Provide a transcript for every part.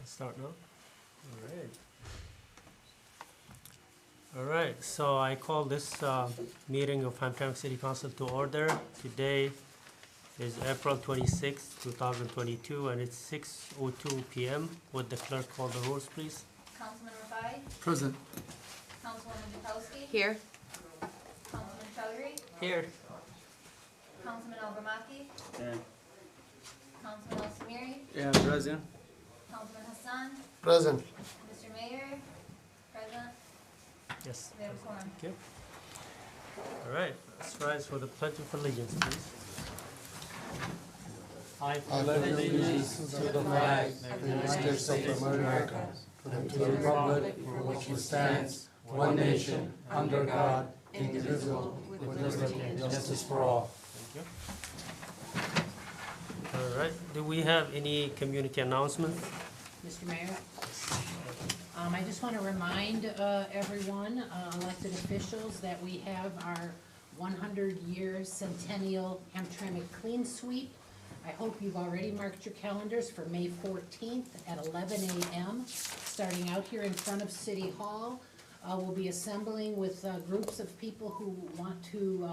Start now? All right, so I call this meeting of Hamtramck City Council to order. Today is April 26, 2022, and it's 6:02 p.m. Would the clerk call the rules, please? Councilman Rafai? Present. Councilwoman Bukowski? Here. Councilman Chowdhury? Here. Councilman Algamaki? Yeah. Councilman Al-Samiri? Yeah, present. Councilman Hassan? Present. Mr. Mayor? Present? Yes. We have a quorum. Thank you. All right, let's rise for the Pledge of Allegiance, please. I pledge allegiance to the flag of the United States of America and to the republic for which it stands, one nation, under God, indivisible, with liberty and justice for all. Thank you. All right, do we have any community announcements? Mr. Mayor, I just want to remind everyone, elected officials, that we have our 100-year centennial Hamtramck Clean Sweep. I hope you've already marked your calendars for May 14th at 11 a.m. Starting out here in front of City Hall. We'll be assembling with groups of people who want to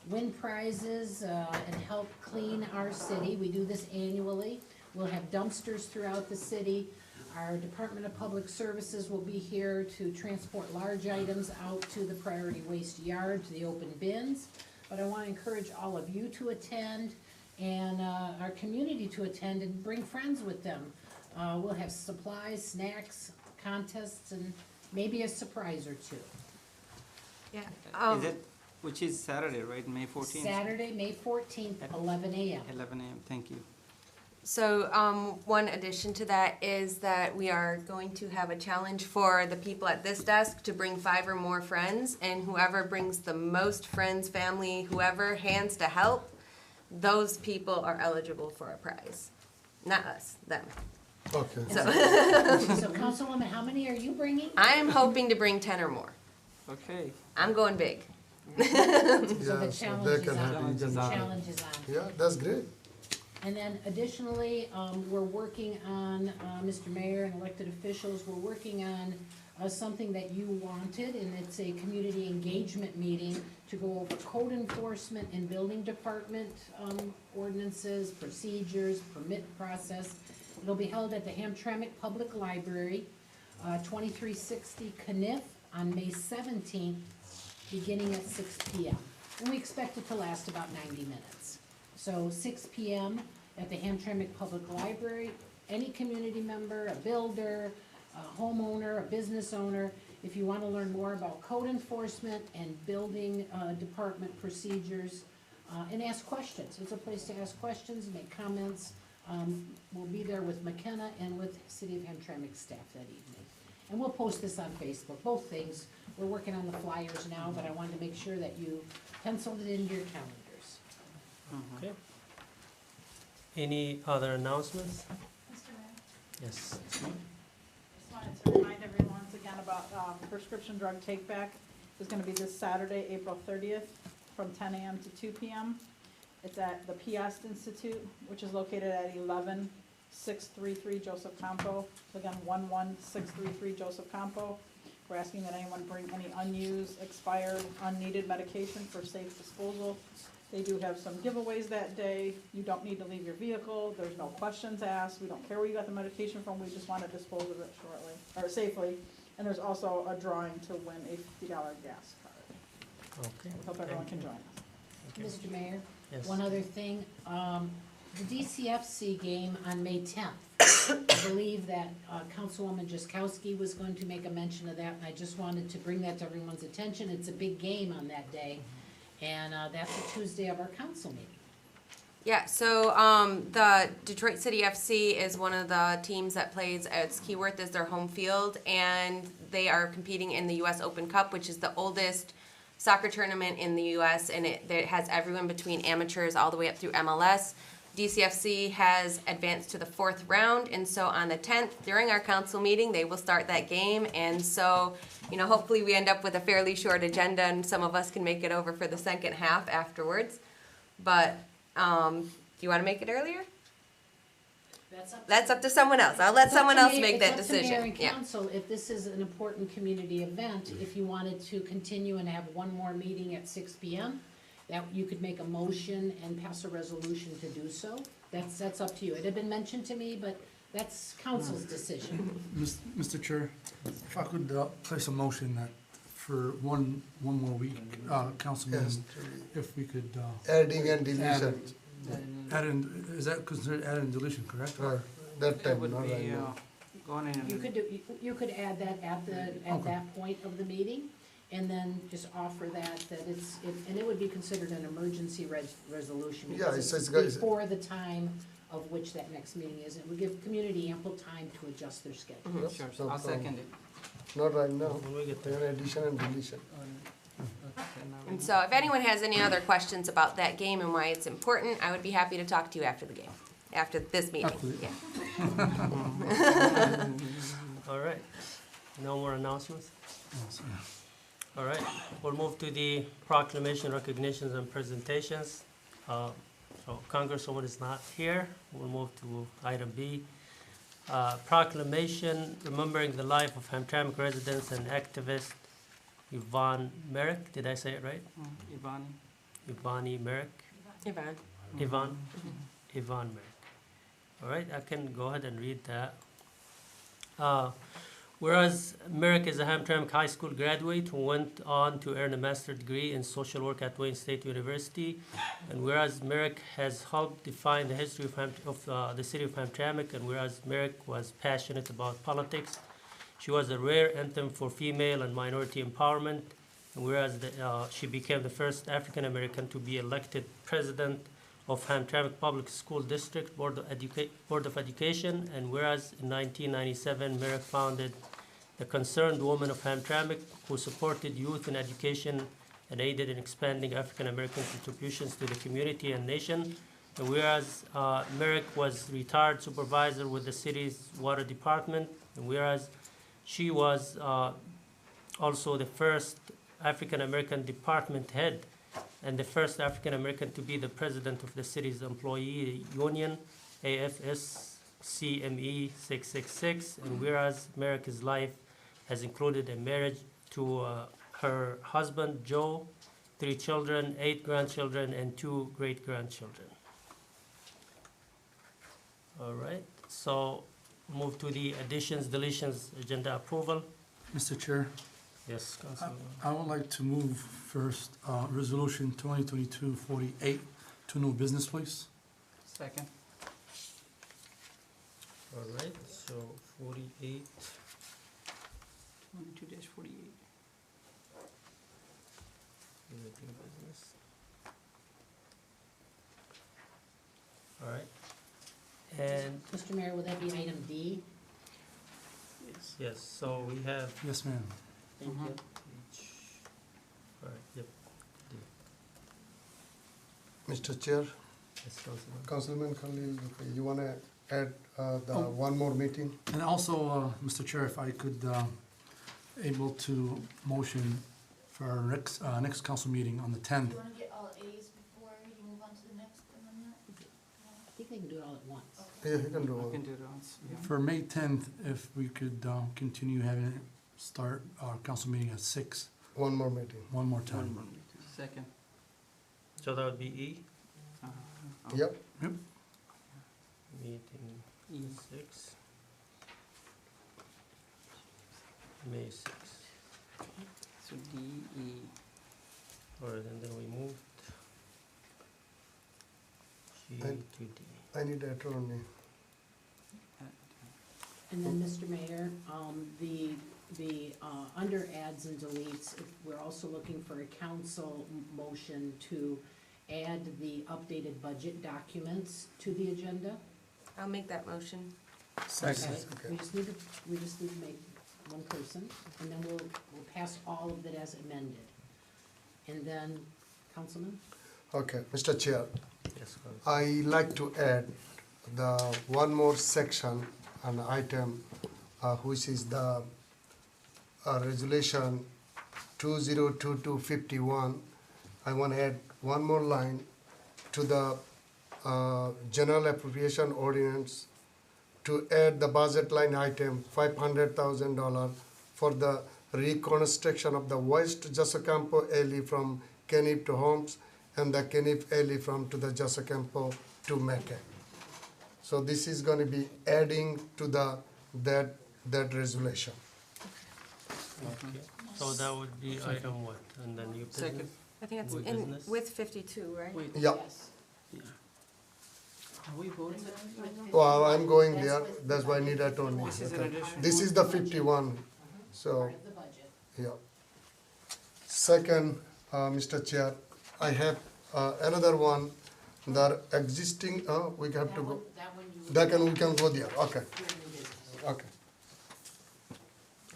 win prizes and help clean our city. We do this annually. We'll have dumpsters throughout the city. Our Department of Public Services will be here to transport large items out to the priority waste yard, to the open bins. But I want to encourage all of you to attend and our community to attend and bring friends with them. We'll have supplies, snacks, contests, and maybe a surprise or two. Yeah. Is it, which is Saturday, right, May 14th? Saturday, May 14th, 11 a.m. 11 a.m., thank you. So one addition to that is that we are going to have a challenge for the people at this desk to bring 5 or more friends, and whoever brings the most friends, family, whoever hands to help, those people are eligible for a prize. Not us, them. Okay. So So Councilwoman, how many are you bringing? I am hoping to bring 10 or more. Okay. I'm going big. So the Yeah, so challenge they is can have on. you can- Challenge is on. Yeah, that's great. And then additionally, we're working on, Mr. Mayor and elected officials, we're working on something that you wanted, and it's a community engagement meeting to go over code enforcement and building department ordinances, procedures, permit process. It'll be held at the Hamtramck Public Library, 2360 Kniff on May 17th, beginning at 6 p.m. And we expect it to last about 90 minutes. So 6 p.m. at the Hamtramck Public Library. Any community member, a builder, a homeowner, a business owner, if you want to learn more about code enforcement and building department procedures, and ask questions. It's a place to ask questions, make comments. We'll be there with McKenna and with City of Hamtramck staff that evening. And we'll post this on Facebook, both things. We're working on the flyers now, but I wanted to make sure that you penciled it into your calendars. Okay. Any other announcements? Mr. Mayor, Yes. just wanted to remind everyone once again about prescription drug take-back. Is gonna be this Saturday, April 30th, from 10 a.m. to 2 p.m. It's at the Piast Institute, which is located at 11633 Joseph Campo. So again, 11633 Joseph Campo. We're asking that anyone bring any unused, expired, unneeded medication for safe disposal. They do have some giveaways that day. You don't need to leave your vehicle. There's no questions asked. We don't care where you got the medication from. We just want to dispose of it shortly, or safely. And there's also a drawing to win a $50 gas card. Okay. Hope everyone can join us. Okay. Mr. Mayor? Yes. One other thing, the DCFC game on May 10th. I believe that Councilwoman Jaskowski was going to make a mention of that, and I just wanted to bring that to everyone's attention. It's a big game on that day, and that's a Tuesday of our council meeting. Yeah, so the Detroit City FC is one of the teams that plays at Keyworth as their home field, and they are competing in the U.S. Open Cup, which is the oldest soccer tournament in the U.S., and it has everyone between amateurs all the way up through MLS. DCFC has advanced to the 4th round, and so on the 10th, during our council meeting, they will start that game, and so, you know, hopefully we end up with a fairly short agenda, and some of us can make it over for the second half afterwards. But, do you want to make it earlier? That's up to someone else. I'll let someone else make that It's up to mayor decision. and Yeah. council, if this is an important community event, if you wanted to continue and have one more meeting at 6 P.M., that you could make a motion and pass a resolution to do so. That's up to you. It had been mentioned to me, but that's council's decision. Mr. Chair, if I could place a motion that for one more week, Councilman, Yes. if we could Adding and deletion, add in, is that considered add and deletion, correct? right, that That time, would not be, right now. gone in. You could do, you could add that at that point of the meeting, and then just offer that and it would be considered an emergency resolution. Yeah, because it's it's got- before the time of which that next meeting is. It would give community ample time to adjust their schedule. Mm-hmm. Sure, No I'll second it. Not right now, When we get then there. addition and deletion. And so if anyone has any other questions about that game and why it's important, I would be happy to talk to you after the game, after this meeting. Absolutely. Yeah. All right. No more announcements? All right, we'll move to the proclamation, recognitions, and presentations. So Congresswoman is not here. We'll move to item B. Proclamation remembering the life of Hamtramck resident and activist Yvonne Merrick. Did I say it right? Ivani. Yvonne Merrick? Yvonne. Yvonne? Yvonne Merrick. All right, I can go ahead and read that. Whereas Merrick is a Hamtramck High School graduate who went on to earn a master's degree in social work at Wayne State University, and whereas Merrick has helped define the history of the city of Hamtramck, and whereas Merrick was passionate about politics, she was a rare anthem for female and minority empowerment, and whereas she became the first African American to be elected president of Hamtramck Public School District Board of Education, and whereas in 1997 Merrick founded the Concerned Women of Hamtramck, who supported youth in education and aided in expanding African American contributions to the community and nation. And whereas Merrick was retired supervisor with the city's water department, and whereas she was also the first African American department head and the first African American to be the president of the city's employee union, AFS-CME 666, and whereas Merrick's life has included a marriage to her husband, Joe, 3 children, 8 grandchildren, and 2 great-grandchildren. All right, so move to the additions, deletions, agenda approval. Mr. Chair, Yes, Councilman. I would like to move first, Resolution 2022-48 to new business, please. Second. All right, so 48. 22-48. Is it new business? All right. And, Mr. Mayor, will that be item D? Yes. yes, so we have Yes, ma'am. each, Mhm. all right, yep, Mr. Chair, yes, Councilman. Councilman Khalil, you wanna add the one more meeting? And also, Mr. Chair, if I could, able to motion for our next council meeting on the 10th. You wanna get all A's before you move on to the next amendment? I think they can do it all at once. Yeah, you can do I one. can do it once, yeah. For May 10th, if we could continue having it start our council meeting at 6, One more meeting. one more time. Second. So that would be E, Uh, Yep, meeting E. 6. May 6. So D, E. All right, and then we moved G And- to D. I need attorney. And then, Mr. Mayor, the under adds and deletes, we're also looking for a council motion to add the updated budget documents to the agenda. I'll make that motion. Second. Okay. We just need to make one person, and then we'll pass all of it as amended. And then, Councilman? Okay, Mr. Chair, Yes, Councilman. I like to add the one more section, an item, which is the resolution 2022-51. I want to add one more line to the general appropriation ordinance to add the budget line item $500,000 for the reconstruction of the West Jasocampo alley from Kenip to Holmes and the Kenip alley from to the Jasocampo to Mecca. So this is going to be adding to that resolution. Okay. So that would be item what, and then new business? Second. I think it's With in, business? with 52, right? Wait, Yeah, yeah. Are we voting? well, I'm going there, that's why I need attorney. This is an addition. This is the 51, so, Part of the budget. yeah. Second, Mr. Chair, I have another one, the existing, we have to go, we can go there, okay, okay.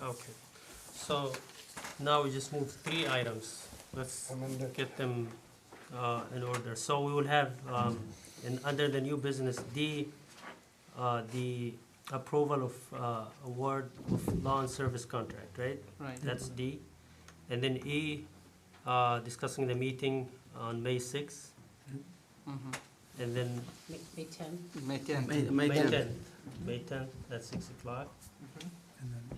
Okay, so now we just move 3 items. Let's Amended. get them in order. So we will have, under the new business, D, the approval of award of law and service contract, right? Right. That's D. And then E, discussing the meeting on May 6th. Mhm. And then May 10. May 10th. May 10th, May 10th, that's 6 o'clock.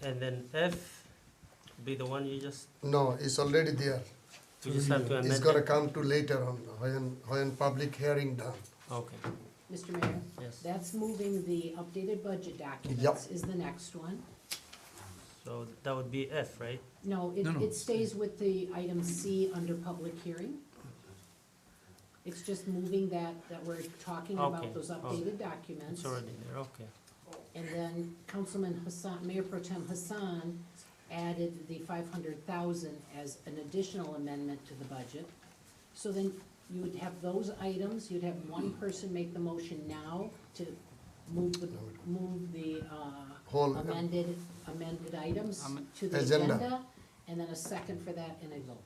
And then F, be the one you just, No, it's already there. we just have to amend It's gonna it? come to later on, when public hearing done. Okay, Mr. Mayor, yes. that's moving the updated budget documents is the next one. So that would be F, right? No, it stays with the item C under public hearing. It's just moving that we're talking Okay, about those okay. updated documents. It's already there, okay. And then Councilman Hassan, Mayor Pro Tem Hassan added the 500,000 as an additional amendment to the budget. So then you would have those items, you'd have one person make the motion now to move the Whole, amended items Am- to the Agenda. agenda, and then a second for that and a vote.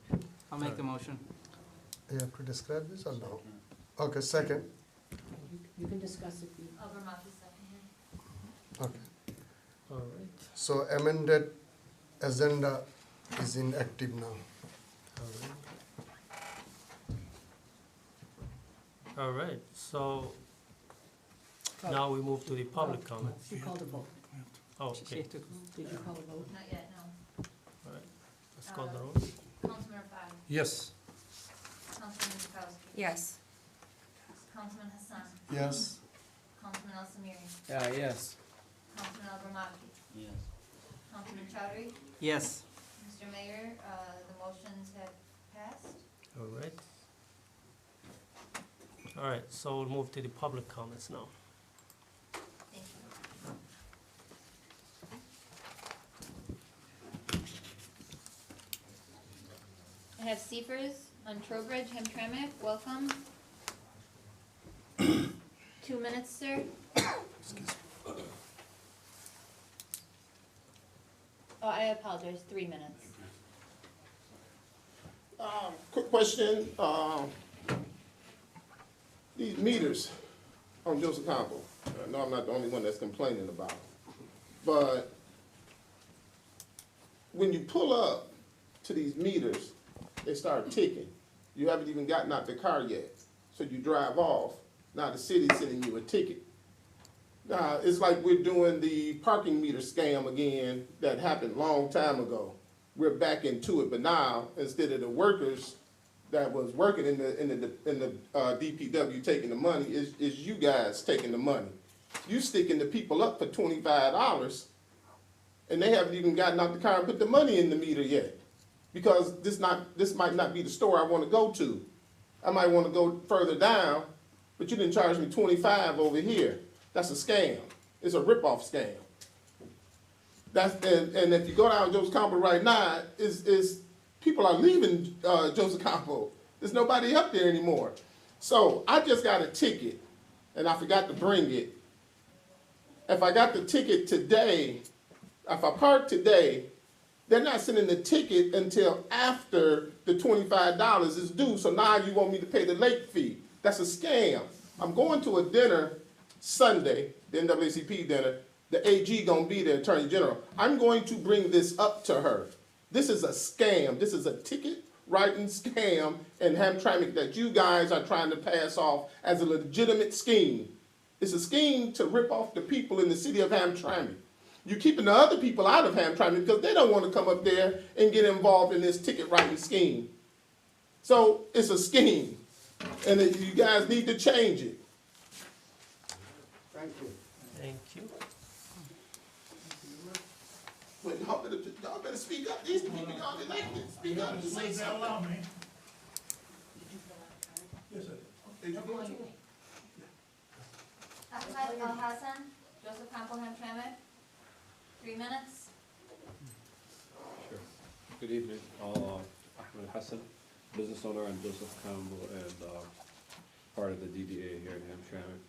I'll make the motion. you have to describe this or no? Okay, second, You can discuss it. Overmaki second. okay. All right, So amended agenda is inactive now. all right. All right, so now we move to the public comments. You called a vote. Oh, She okay, had to- Did you call a vote? Not yet, no. all right. Let's call the roll. Councilman Rafai. Yes. Councilman Jakowski. Yes. Councilman Hassan. Yes, Councilman Al Samiri. yes. Councilman Al Ramaki. Yes. Councilman Chowdhury. Yes. Mr. Mayor, the motions have passed. All right. All right, so we'll move to the public comments now. Thank you. I have Seafers on Trowbridge, Hamtramck, welcome. 2 minutes, sir. Oh, I apologize, 3 minutes. Quick question, these meters on Joseph Campo, I know I'm not the only one that's complaining about it, but when you pull up to these meters, they start ticking. You haven't even gotten out the car yet, so you drive off, now the city's sending you a ticket. Now, it's like we're doing the parking meter scam again that happened a long time ago. We're back into it, but now, instead of the workers that was working in the DPW taking the money, is you guys taking the money. You sticking the people up for $25, and they haven't even gotten out the car and put the money in the meter yet. Because this might not be the store I wanna go to. I might wanna go further down, but you didn't charge me 25 over here. That's a scam. It's a rip-off scam. And if you go down Joseph Campo right now, is people are leaving Joseph Campo. There's nobody up there anymore. So I just got a ticket, and I forgot to bring it. If I got the ticket today, if I park today, they're not sending the ticket until after the $25 is due. So now you want me to pay the late fee. That's a scam. I'm going to a dinner Sunday, the NAACP dinner. The AG gonna be the Attorney General. I'm going to bring this up to her. This is a scam. This is a ticket writing scam in Hamtramck that you guys are trying to pass off as a legitimate scheme. It's a scheme to rip off the people in the city of Hamtramck. You're keeping the other people out of Hamtramck because they don't want to come up there and get involved in this ticket writing scheme. So it's a scheme, and you guys need to change it. Thank you. Thank you. But y'all better speak up. These people y'all elected. Speak up and say something. Did you get it? Ahmed Al Hassan, Joseph Campbell, Hamtramck. 3 minutes. Sure. Good evening. Ahmed Hassan, business owner, and Joseph Campbell, and part of the DDA here in Hamtramck.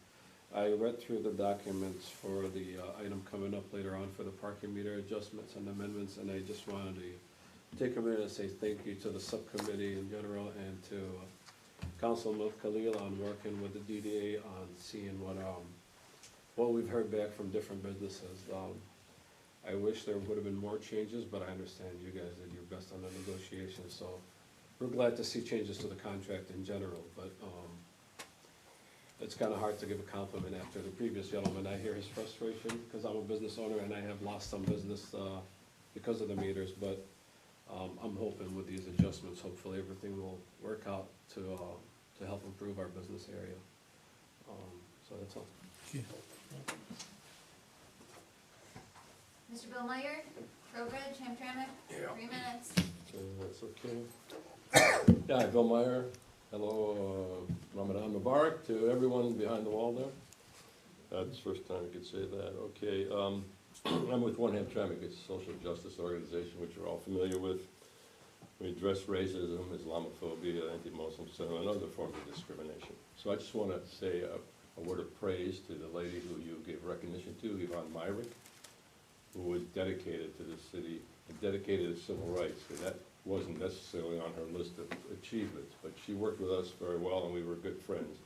I read through the documents for the item coming up later on for the parking meter adjustments and amendments, and I just wanted to take a minute and say thank you to the subcommittee in general and to Councilman Khalil on working with the DDA on seeing what we've heard back from different businesses. I wish there would have been more changes, but I understand you guys did your best on the negotiations, so we're glad to see changes to the contract in general, but it's kind of hard to give a compliment after the previous gentleman. I hear his frustration, because I'm a business owner and I have lost some business because of the meters, but I'm hoping with these adjustments, hopefully everything will work out to help improve our business area. So that's all. Mr. Bill Meyer, Trowbridge, Hamtramck. 3 minutes. That's okay. Yeah, Bill Meyer. Hello, Ramadan Mubarak to everyone behind the wall there. That's the first time I could say that. Okay, I'm with One Hamtramck. It's a social justice organization, which you're all familiar with. We address racism, Islamophobia, anti-Muslim sentiment, and other forms of discrimination. So I just want to say a word of praise to the lady who you gave recognition to, Yvonne Myrick, who was dedicated to the city, and dedicated to civil rights. And that wasn't necessarily on her list of achievements, but she worked with us very well and we were good friends.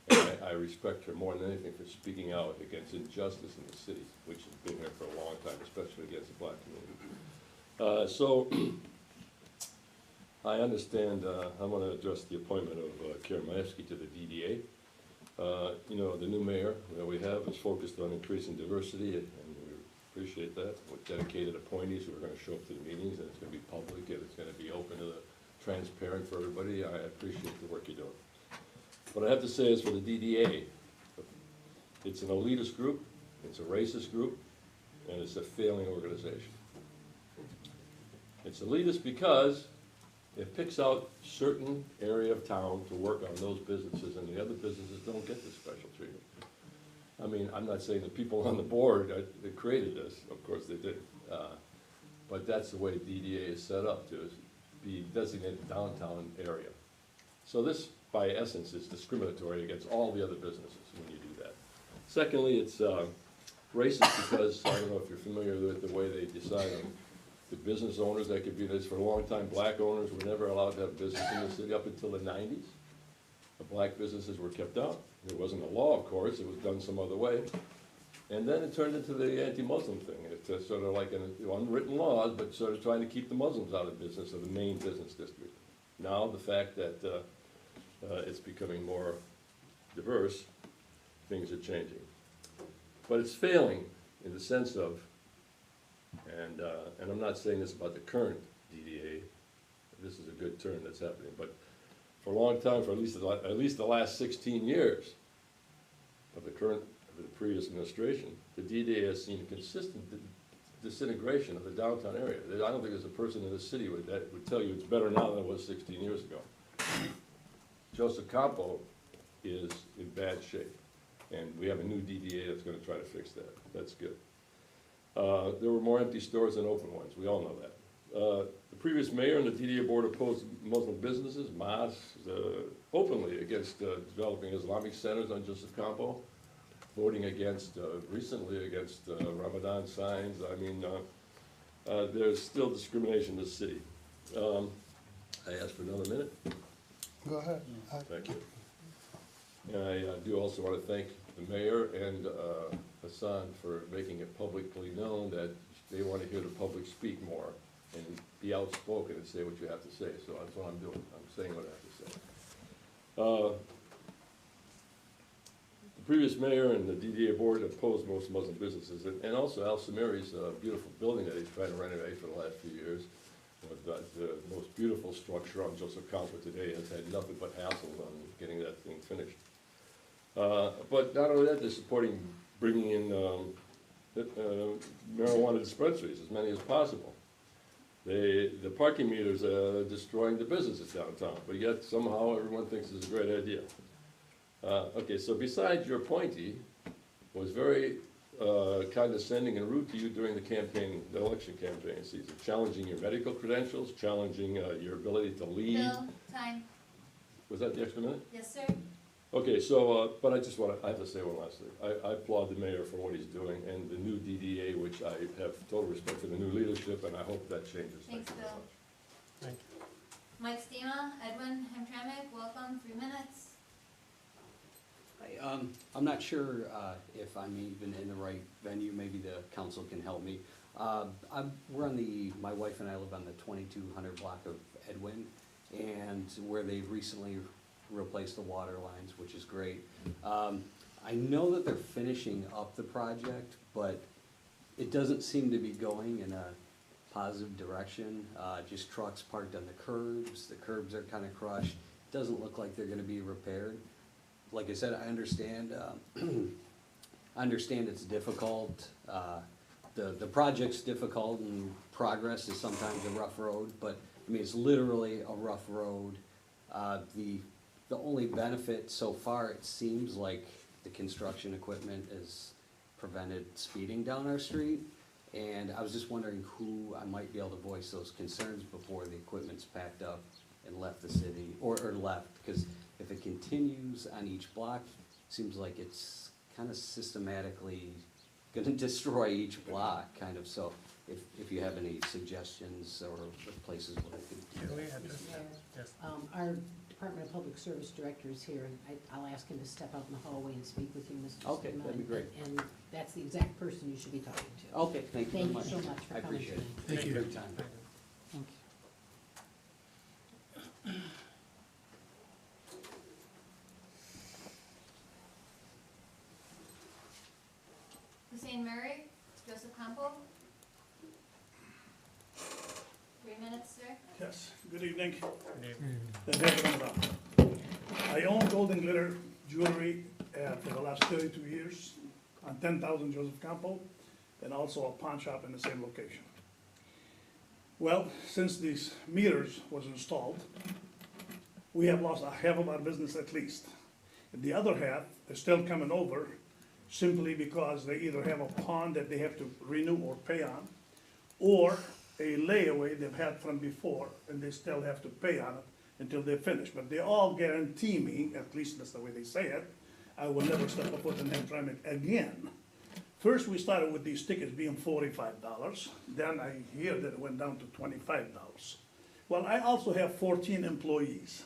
And I respect her more than anything for speaking out against injustice in the city, which has been here for a long time, especially against the black community. So I understand, I want to address the appointment of Karen Maevsky to the DDA. You know, the new mayor that we have is focused on increasing diversity, and we appreciate that, with dedicated appointees who are going to show up to the meetings, and it's going to be public, and it's going to be open to the transparent for everybody. I appreciate the work you're doing. What I have to say is for the DDA, it's an elitist group, it's a racist group, and it's a failing organization. It's elitist because it picks out certain area of town to work on those businesses, and the other businesses don't get this special treatment. I mean, I'm not saying the people on the board that created this, of course they did, but that's the way DDA is set up to be designated downtown area. So this, by essence, is discriminatory against all the other businesses when you do that. Secondly, it's racist because, I don't know if you're familiar with the way they decide on the business owners that could be this. For a long time, black owners were never allowed to have business in the city up until the 90s. The black businesses were kept out. There wasn't a law, of course, it was done some other way. And then it turned into the anti-Muslim thing. It's sort of like an unwritten laws, but sort of trying to keep the Muslims out of business, of the main business district. Now the fact that it's becoming more diverse, things are changing. But it's failing in the sense of, and I'm not saying this about the current DDA, this is a good turn that's happening, but for a long time, for at least the last 16 years of the previous administration, the DDA has seen a consistent disintegration of the downtown area. I don't think there's a person in the city that would tell you it's better now than it was 16 years ago. Joseph Campo is in bad shape, and we have a new DDA that's going to try to fix that. That's good. There were more empty stores than open ones. We all know that. The previous mayor and the DDA board opposed Muslim businesses, mosques, openly against developing Islamic centers on Joseph Campo, voting against, recently against Ramadan signs. I mean, there's still discrimination in the city. I asked for another minute. Go ahead. Thank you. And I do also want to thank the mayor and Hassan for making it publicly known that they want to hear the public speak more and be outspoken and say what you have to say. So that's what I'm doing. I'm saying what I have to say. The previous mayor and the DDA board opposed most Muslim businesses, and also Al Samiri's beautiful building that he's trying to renovate for the last few years. The most beautiful structure on Joseph Campo today has had nothing but hassles on getting that thing finished. But not only that, they're supporting bringing in marijuana dispensaries, as many as possible. The parking meters are destroying the businesses downtown, but yet somehow everyone thinks it's a great idea. Okay, so besides your appointee was very condescending and rude to you during the election campaign season, challenging your medical credentials, challenging your ability to lead. Bill, time. Was that the extra minute? Yes, sir. Okay, so, but I have to say one last thing. I applaud the mayor for what he's doing and the new DDA, which I have total respect for the new leadership, and I hope that changes. Thanks, Thank you Bill. very much. Thank you. Mike Stema, Edwin Hamtramck, welcome, 3 minutes. I'm not sure if I'm even in the right venue, maybe the council can help me. My wife and I live on the 2200 block of Edwin, and where they've recently replaced the water lines, which is great. I know that they're finishing up the project, but it doesn't seem to be going in a positive direction. Just trucks parked on the curbs are kind of crushed. Doesn't look like they're gonna be repaired. Like I said, I understand, it's difficult. The project's difficult and progress is sometimes a rough road, but I mean, it's literally a rough road. The only benefit so far, it seems like the construction equipment has prevented speeding down our street. And I was just wondering who I might be able to voice those concerns before the equipment's packed up and left the city, or left, because if it continues on each block, seems like it's kind of systematically gonna destroy each block, kind of, so if you have any suggestions or places where it could. Can we address that? Yes. Our Department of Public Service Director is here, and I'll ask him to step out in the hallway and speak with you, Mr. Okay, Stema, that'd be great. And that's the exact person you should be talking to. Okay, thank you very much. Thank you so much for I coming appreciate it. tonight. Thank you for your time. Thank you. Hussein Murray, Joseph Campo. 3 minutes, sir. Yes, good evening. Good The gentleman, I own gold and glitter jewelry for the last 32 years on 10,000 Joseph Campo, and also a pawn shop in the same location. Well, since these meters was installed, we have lost a half of our business at least. And the other half is still coming over simply because they either have a pawn that they have to renew or pay on, or a layaway they've had from before, and they still have to pay on it until they're finished. But they all guarantee me, at least that's the way they say it, I will never step a foot in Hamtramck again. First, we started with these tickets being $45. Then I hear that it went down to $25. Well, I also have 14 employees.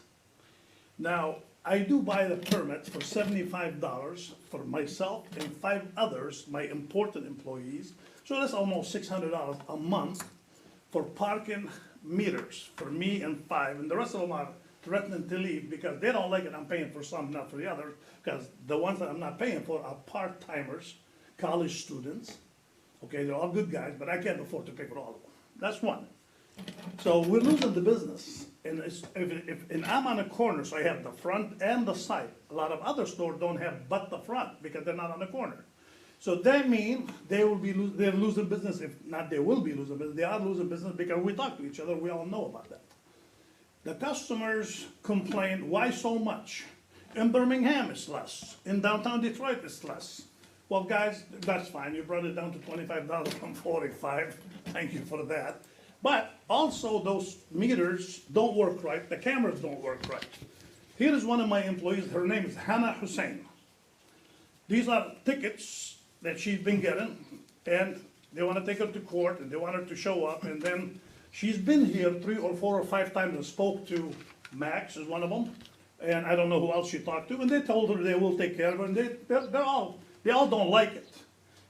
Now, I do buy the permits for $75 for myself and 5 others, my important employees. So that's almost $600 a month for parking meters for me and 5. And the rest of them are threatening to leave because they don't like it. I'm paying for some, not for the others, because the ones that I'm not paying for are part-timers, college students. Okay, they're all good guys, but I can't afford to pay for all of them. That's one. So we're losing the business. And and I'm on a corner, so I have the front and the side. A lot of other stores don't have but the front because they're not on the corner. So that means they're losing business. If not, they will be losing business. They are losing business because we talk to each other. We all know about that. The customers complain, why so much? In Birmingham it's less. In downtown Detroit it's less. Well, guys, that's fine. You brought it down to $25 from $45. Thank you for that. But also those meters don't work right. The cameras don't work right. Here is one of my employees. Her name is Hannah Hussein. These are tickets that she's been getting, and they want to take her to court, and they want her to show up, and then she's been here 3 or 4 or 5 times and spoke to Max, is one of them, and I don't know who else she talked to, and they told her they will take care of her, and they all don't like it.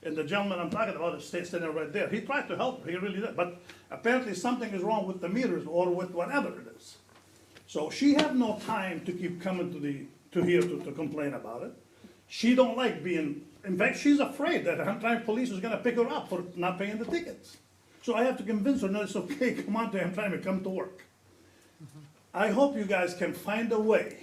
And the gentleman I'm talking about is standing right there. He tried to help her, he really did, but apparently something is wrong with the meters or with whatever it is. So she had no time to keep coming to here to complain about it. She don't like being, in fact, she's afraid that Hamtramck police is gonna pick her up for not paying the tickets. So I have to convince her, no, it's okay, come on to Hamtramck, come to work. I hope you guys can find a way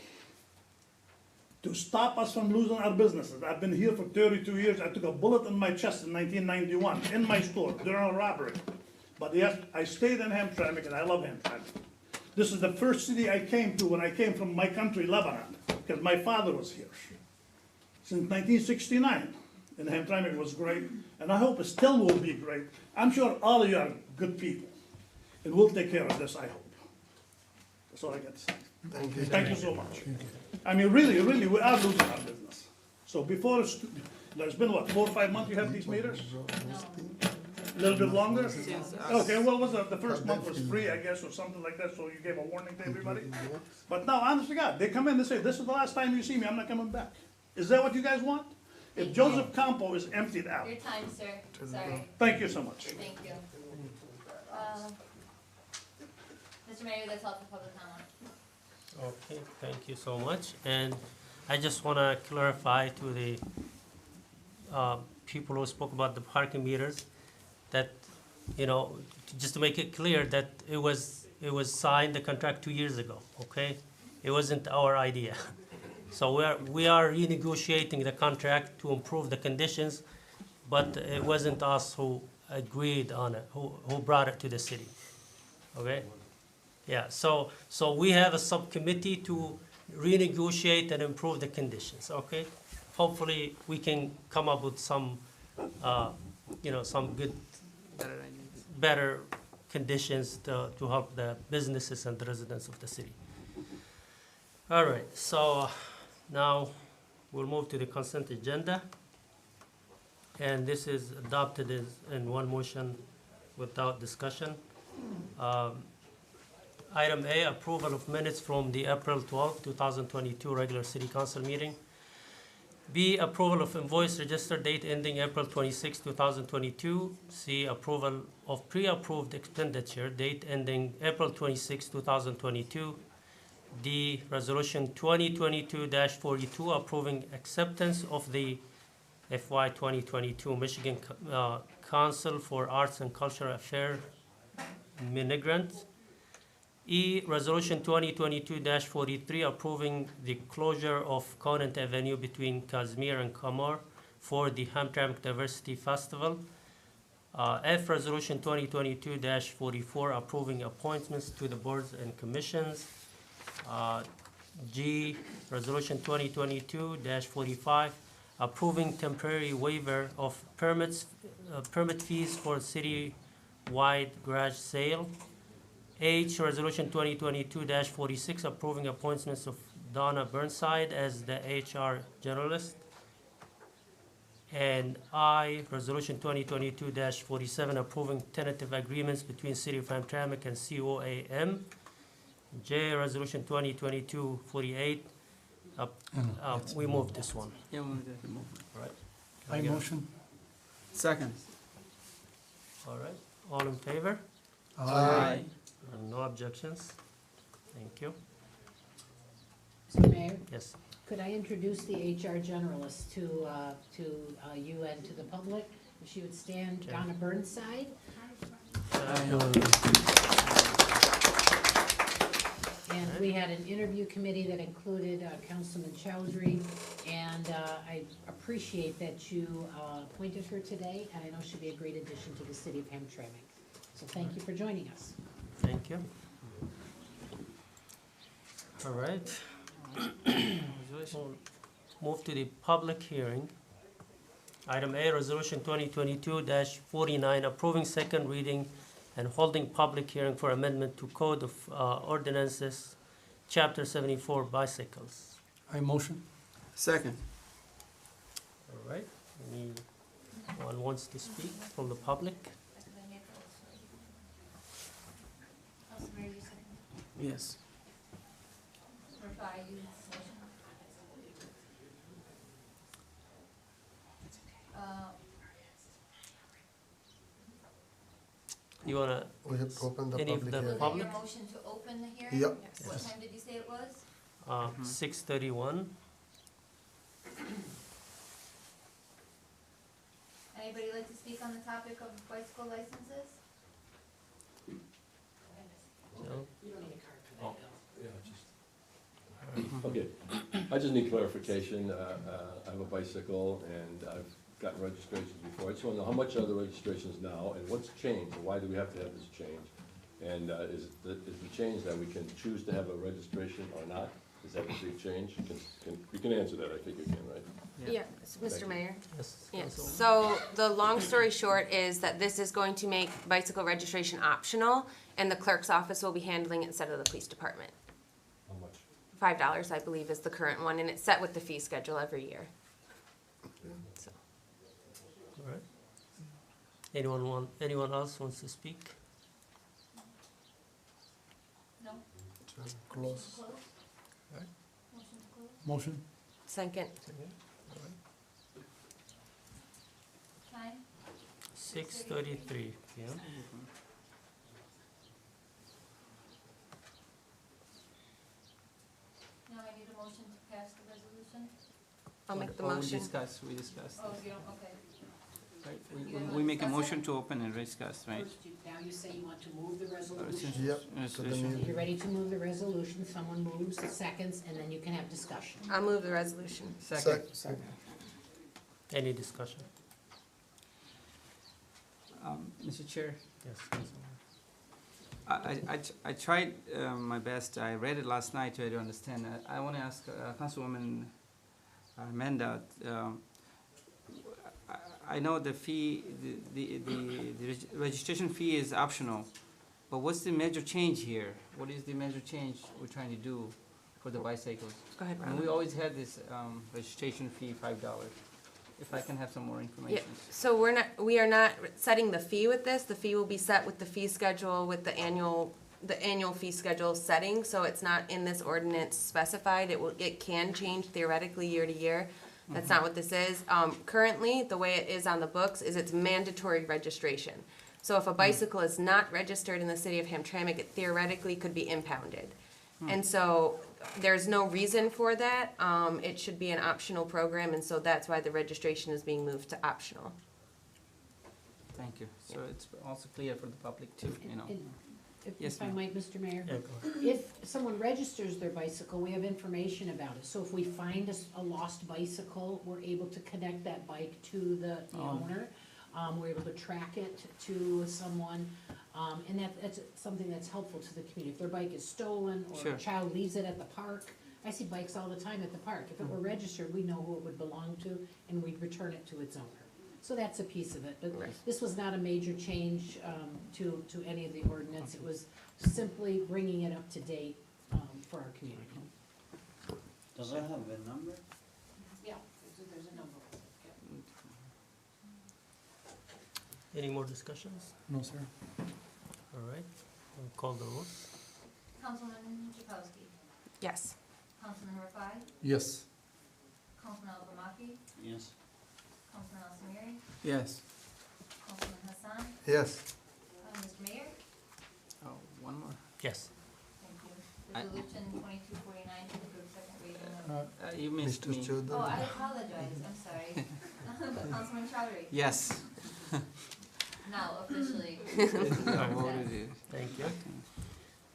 to stop us from losing our businesses. I've been here for 32 years. I took a bullet in my chest in 1991 in my store during a robbery. But yes, I stayed in Hamtramck and I love Hamtramck. This is the first city I came to when I came from my country, Lebanon, because my father was here. Since 1969, and Hamtramck was great, and I hope it still will be great. I'm sure all of you are good people, and we'll take care of this, I hope. That's all I got to say. Thank you. Thank you so much. I mean, really, we are losing our business. So before, there's been what, 4 or 5 months you have these meters? A little bit longer? Okay, well, was the first month was free, I guess, or something like that, so you gave a warning to everybody? But now, honest to God, they come in, they say, this is the last time you see me, I'm not coming back. Is that what you guys want? If Joseph Campo is emptied out. Your time, sir. Sorry. Thank you so much. Thank you. Mr. Mayor, that's all for public comment. Okay, thank you so much. And I just want to clarify to the people who spoke about the parking meters that, you know, just to make it clear that it was signed, the contract 2 years ago, okay? It wasn't our idea. So we are renegotiating the contract to improve the conditions, but it wasn't us who agreed on it, who brought it to the city, okay? Yeah, so we have a subcommittee to renegotiate and improve the conditions, okay? Hopefully, we can come up with some, some good, better conditions to help the businesses and the residents of the city. All right, so now we'll move to the consent agenda. And this is adopted in one motion without discussion. Item A, approval of minutes from the April 12, 2022 regular city council meeting. B, approval of invoice register date ending April 26, 2022. C, approval of pre-approved expenditure date ending April 26, 2022. D, resolution 2022-42 approving acceptance of the FY 2022 Michigan Council for Arts and Cultural Affairs mini grant. E, resolution 2022-43 approving the closure of Conant Avenue between Kazmir and Kamar for the Hamtramck Diversity Festival. F, resolution 2022-44 approving appointments to the boards and commissions. G, resolution 2022-45 approving temporary waiver of permit fees for city-wide garage sale. H, resolution 2022-46 approving appointments of Donna Burnside as the HR generalist. And I, resolution 2022-47 approving tentative agreements between City of Hamtramck and COAM. J, resolution 2022-48. We moved this one. Yeah, we did. All right. I motion. Second. All right. All in favor? Aye. No objections? Thank you. Mr. Mayor, Yes. could I introduce the HR generalist to you and to the public? If she would stand, Okay. Donna Burnside. And we had an interview committee that included Councilman Chowdhury, and I appreciate that you appointed her today, and I know she'll be a great addition to the city of Hamtramck. So thank you for joining us. Thank you. All right. We'll move to the public hearing. Item A, resolution 2022-49 approving second reading and holding public hearing for amendment to Code of Ordinances, Chapter 74, bicycles. I motion. Second. All right. Anyone wants to speak from the public? Councilmember, you second. Yes. Reply, you motion. You wanna, We have to open the Any of public the hearing. Was public? that your motion to open the hearing? Yep. What time did you say it was? 6:31? Anybody like to speak on the topic of bicycle licenses? No? Okay, I just need clarification. I have a bicycle and I've gotten registrations before. I just want to know how much are the registrations now and what's changed and why do we have to have this change? And is the change that we can choose to have a registration or not? Is that the big change? You can answer that, I think you can, right? Yeah, Mr. Mayor. Yes, Yeah, Councilwoman. so the long story short is that this is going to make bicycle registration optional, and the clerk's office will be handling it instead of the police department. How much? $5, I believe, is the current one, and it's set with the fee schedule every year. So, All right. Anyone else wants to speak? No? Close. Close? Right. Motion to close? Motion? second. Time? 6:33 p.m. Now I need a motion to pass the resolution? I'll make the Oh, motion. We discussed. Oh, you don't, okay. Right, You wanna we make a discuss it? motion to open and discuss, right? Now you say you want to move the resolution. Yep, to the Resolution. new- You're ready to move the resolution, someone moves, seconds, and then you can have discussion. I'll move the resolution. Second. Any discussion? Mr. Chair, Yes, Councilwoman. I tried my best. I read it last night, try to understand. I want to ask Councilwoman Amanda. I know the fee, the registration fee is optional, but what's the major change here? What is the major change we're trying to do for the bicycles? Go ahead, And we Ron. always had this registration fee, $5. If I can have some more Yeah, information. so we are not setting the fee with this. The fee will be set with the fee schedule, with the annual fee schedule setting, so it's not in this ordinance specified. It can change theoretically year to year. That's not what this is. Currently, the way it is on the books is it's mandatory registration. So if a bicycle is not registered in the city of Hamtramck, it theoretically could be impounded. And so there's no reason for that. It should be an optional program, and so that's why the registration is being moved to optional. Thank you. So it's also clear for the public too, you know. And Yes, If I ma'am. might, Mr. Mayor? Yeah, go ahead. If someone registers their bicycle, we have information about it. So if we find a lost bicycle, we're able to connect that bike to the Oh. owner. We're able to track it to someone, and that's something that's helpful to the community. If their bike is stolen or Sure. a child leaves it at the park, I see bikes all the time at the park. If it were registered, we know who it would belong to, and we'd return it to its owner. So that's a piece of it, but Right. this was not a major change to any of the ordinance. It was simply bringing it up to date for our community. Does it have a number? Yeah, there's a number. Any more discussions? No, sir. All right, we'll call the roll. Councilman Chakowski? Yes. Councilman Rafai? Yes. Councilman Al-Gamaki? Yes. Councilman Al-Samiri? Yes. Councilman Hassan? Yes, Mr. Mayor? Oh, one more. Yes. Thank you. I- Resolution 2249 to approve second reading of... You missed Mr. me. Oh, Choudhary. I apologize, I'm sorry. Councilman Chowdhury? Yes. Now officially. I voted it. Thank you.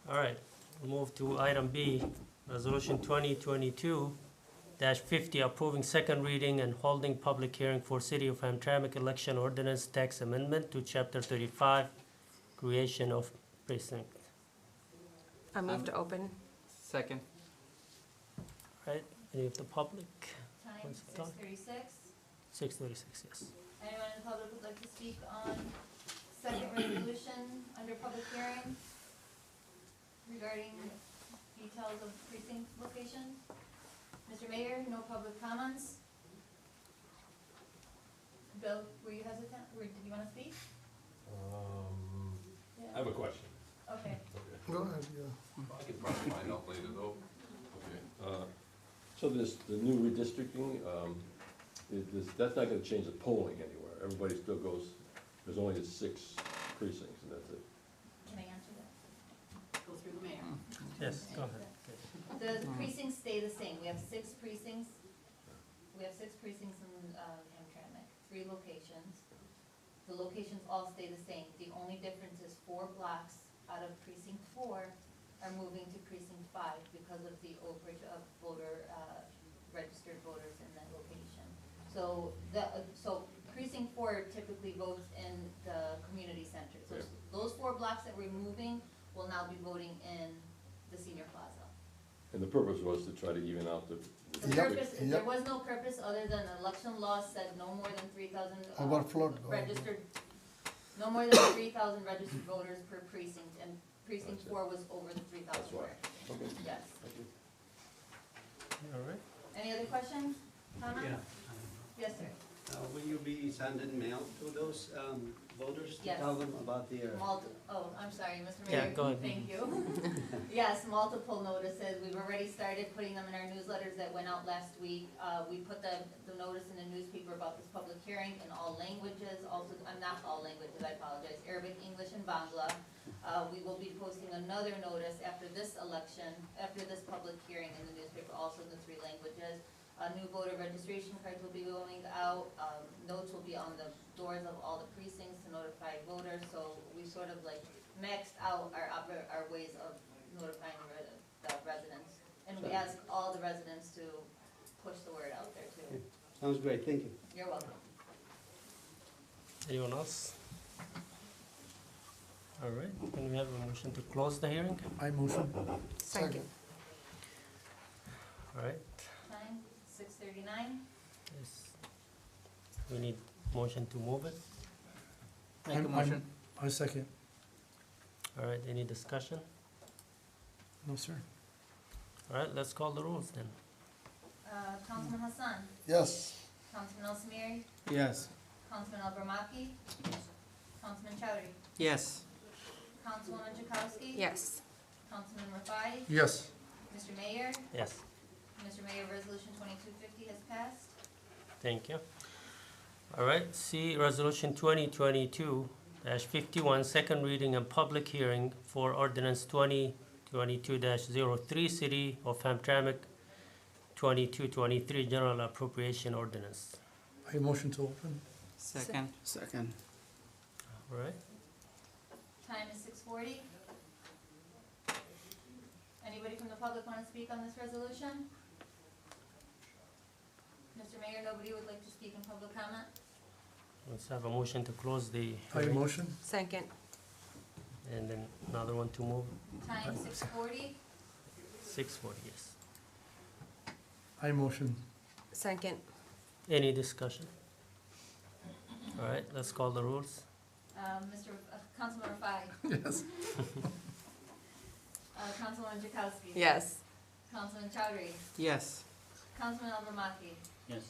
All right, we'll move to item B, Resolution 2022-50, approving second reading and holding public hearing for City of Hamtramck election ordinance tax amendment to Chapter 35, creation of precinct. I move to open. Second. Right, any of the public? Time Wants to talk? 6:36. 6:36, yes. Anyone in the public would like to speak on second resolution under public hearing regarding details of precinct location? Mr. Mayor, no public comments? Bill, were you hesitant, did you wanna speak? I have a question. Okay, go ahead, yeah. I could probably find out later though. Okay. So the new redistricting, that's not gonna change the polling anywhere. Everybody still goes, there's only 6 precincts and that's it. can I answer that? Go through the mayor. Yes, go ahead. The precincts stay the same, we have 6 precincts, in Hamtramck, 3 locations. The locations all stay the same. The only difference is 4 blocks out of precinct 4 are moving to precinct 5 because of the overage of registered voters in that location. So so precinct 4 typically votes in the community center. So those 4 blocks that we're moving will now be voting in the senior plaza. And the purpose was to try to even out the. The purpose, there was no purpose other than election law said no more than 3,000 Overflowed. registered, no more than 3,000 registered voters per precinct, and precinct 4 was over the 3,000 That's why. mark. Okay. Yes. Thank you. All right. Any other questions, comments? Yes, sir. Will you be sending mail to those voters to Yes. tell them about the? Oh, I'm sorry, Mr. Yeah, Mayor. go ahead. Thank you. Yes, multiple notices. We've already started putting them in our newsletters that went out last week. We put the notice in the newspaper about this public hearing in all languages, also, not all languages, I apologize, Arabic, English, and Bangla. We will be posting another notice after this election, after this public hearing in the newspaper, also in the 3 languages. New voter registration cards will be going out. Notes will be on the doors of all the precincts to notify voters. So we sort of like maxed out our ways of notifying the residents. And we ask all the residents to push the word out there too. Sounds great, thank you. You're welcome. Anyone else? All right, can we have a motion to close the hearing? I motion. Second. All right, Time, 6:39. yes. We need motion to move it. Make a motion. I second. All right, any discussion? No, sir. All right, let's call the rules then. Councilman Hassan, Yes. Councilman Al Samiri, Yes. Councilman Al Bramaki, Councilman Chowdhury, Yes. Councilwoman Jakowski. Yes. Councilman Rafai, Yes. Mr. Mayor. Yes, Mr. Mayor, resolution 2250 has passed. thank you. All right, C, resolution 2022-51, second reading and public hearing for ordinance 2022-03, City of Hamtramck 2223 General Appropriation Ordinance. I motion to open. Second. Second. All right, Time is 6:40. Anybody from the public want to speak on this resolution? Mr. Mayor, nobody would like to speak in public comment? let's have a motion to close the I hearing. motion. Second. And then another one to move, Time 6:40. 640, yes. I motion. Second. Any discussion? All right, let's call the rules. Councilman Rafai, Yes. Councilwoman Jakowski. Yes. Councilman Chowdhury, Yes. Councilman Al Bramaki, Yes.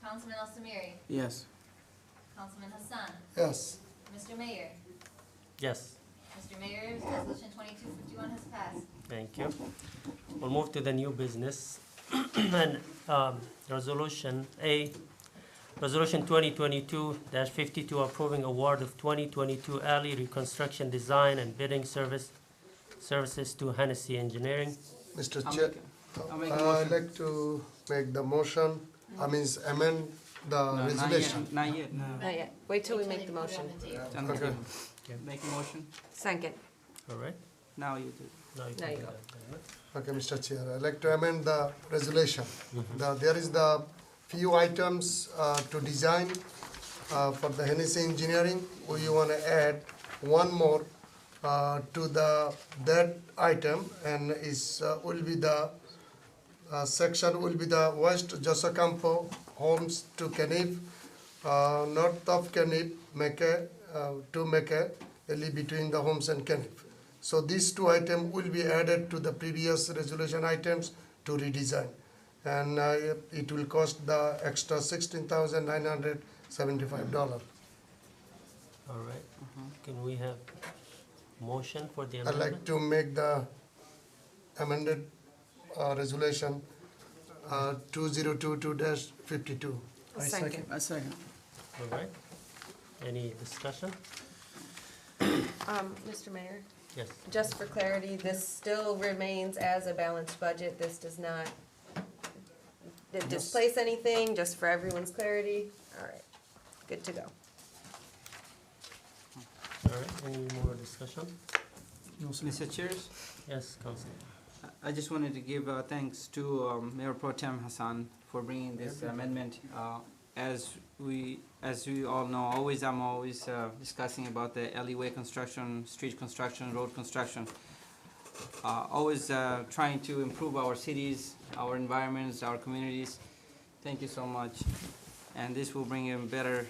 Councilman Al Samiri, Yes. Councilman Hassan, Yes. Mr. Mayor. Yes, Mr. Mayor, resolution 2251 has passed. thank you. We'll move to the new business. And resolution A, resolution 2022-52 approving award of 2022 alley reconstruction design and bidding services to Hennessy Engineering. Mr. I'll Chair, make I'll make a I'd motion. like to make the motion, amend the No, not resolution. yet, not yet, no. Not yet. Wait till we make the motion. It's on the Okay. table. Make a motion. Second. All right? Now you do. Now you Now can you do go. that. Okay, Mr. Chair, I'd like to amend the resolution. There is the few items to design for the Hennessy Engineering. We want to add one more to that item, and will be the section will be the West Josocampo Homes to Canif, north of Canif, Mecca, to Mecca, between the homes and Canif. So these two items will be added to the previous resolution items to redesign. And it will cost the extra $16,975. All right. Can we have motion for the I'd amendment? like to make the amended resolution 2022-52. I Second. A second. All right. Any discussion? Mr. Mayor, Yes. just for clarity, this still remains as a balanced budget. This does not displace anything, just for everyone's clarity. All right, good to go. right, any more discussion? Mr. Chairs, Yes, Council. I just wanted to give thanks to Mayor Pro Tem Hassan for bringing this amendment. As we all know, I'm always discussing about the alleyway construction, street construction, road construction. Always trying to improve our cities, our environments, our communities. Thank you so much. And this will bring in better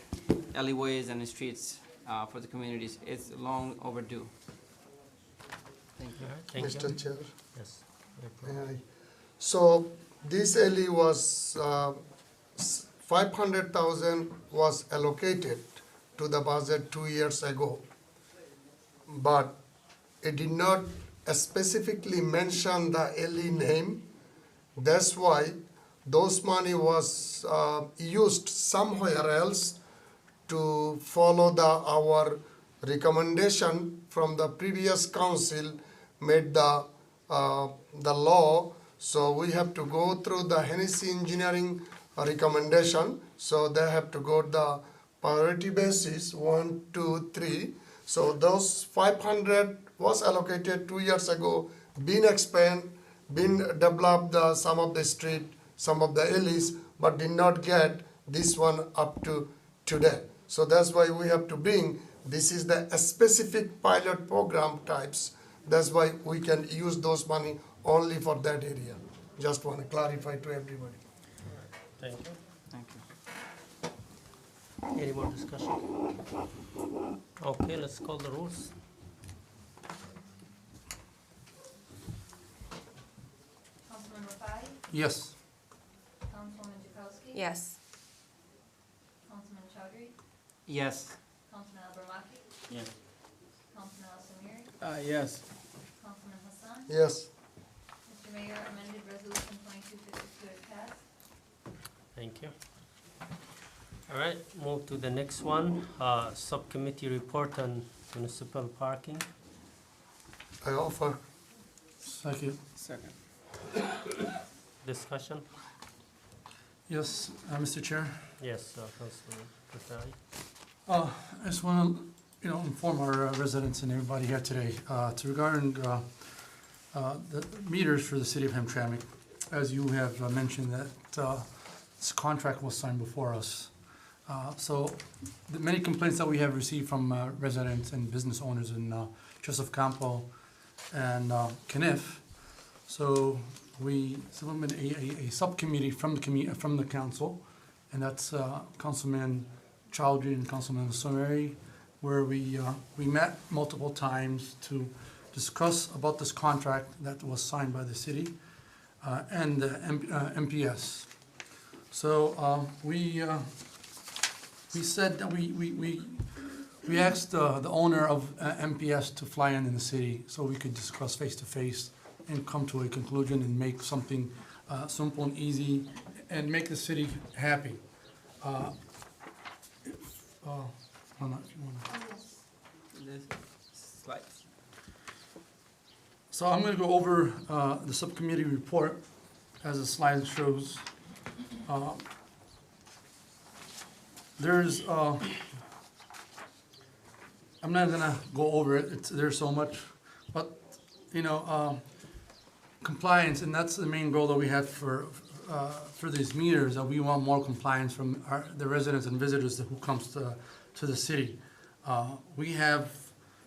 alleyways and streets for the communities. It's long overdue. Thank you. All right, thank you. Mr. Chair. Yes. So this alley was, 500,000 was allocated to the budget 2 years ago. But it did not specifically mention the alley name. That's why those money was used somewhere else to follow our recommendation from the previous council made the law. So we have to go through the Hennessy Engineering recommendation. So they have to go the priority basis 1, 2, 3. So those 500 was allocated 2 years ago, been expanded, been developed some of the street, some of the alleys, but did not get this one up to today. So that's why we have to bring, this is the specific pilot program types. That's why we can use those money only for that area. Just want to clarify to everybody. Thank you. Thank you. Any more discussion? Okay, let's call the rules. Councilman Rafai, Yes. Councilwoman Jakowski. Yes. Councilman Chowdhury, Yes. Councilman Abramaki, Yes. Councilman Al Samiri, Yes. Councilman Hassan. Yes. Mr. Mayor, amended resolution 2252 is passed. Thank you. All right, move to the next one, subcommittee report on municipal parking. I offer. Thank you. Second. Discussion? Yes, Mr. Chair. Yes, Councilman Patari. I just want to, inform our residents and everybody here today, to regarding the meters for the city of Hamtramck. As you have mentioned that this contract was signed before us. So the many complaints that we have received from residents and business owners in Joseph Campo and Kniff. So we submitted a subcommittee from the council, and that's Councilman Chowdhury and Councilman Someri, where we met multiple times to discuss about this contract that was signed by the city and the MPS. So we said that we asked the owner of MPS to fly in the city so we could discuss face to face and come to a conclusion and make something simple and easy and make the city happy. I'm not, if you wanna. Slides. So I'm gonna go over the subcommittee report as the slide shows. There's, I'm not gonna go over it, there's so much, but, compliance, and that's the main goal that we have for these meters, that we want more compliance from the residents and visitors who comes to the city. We have,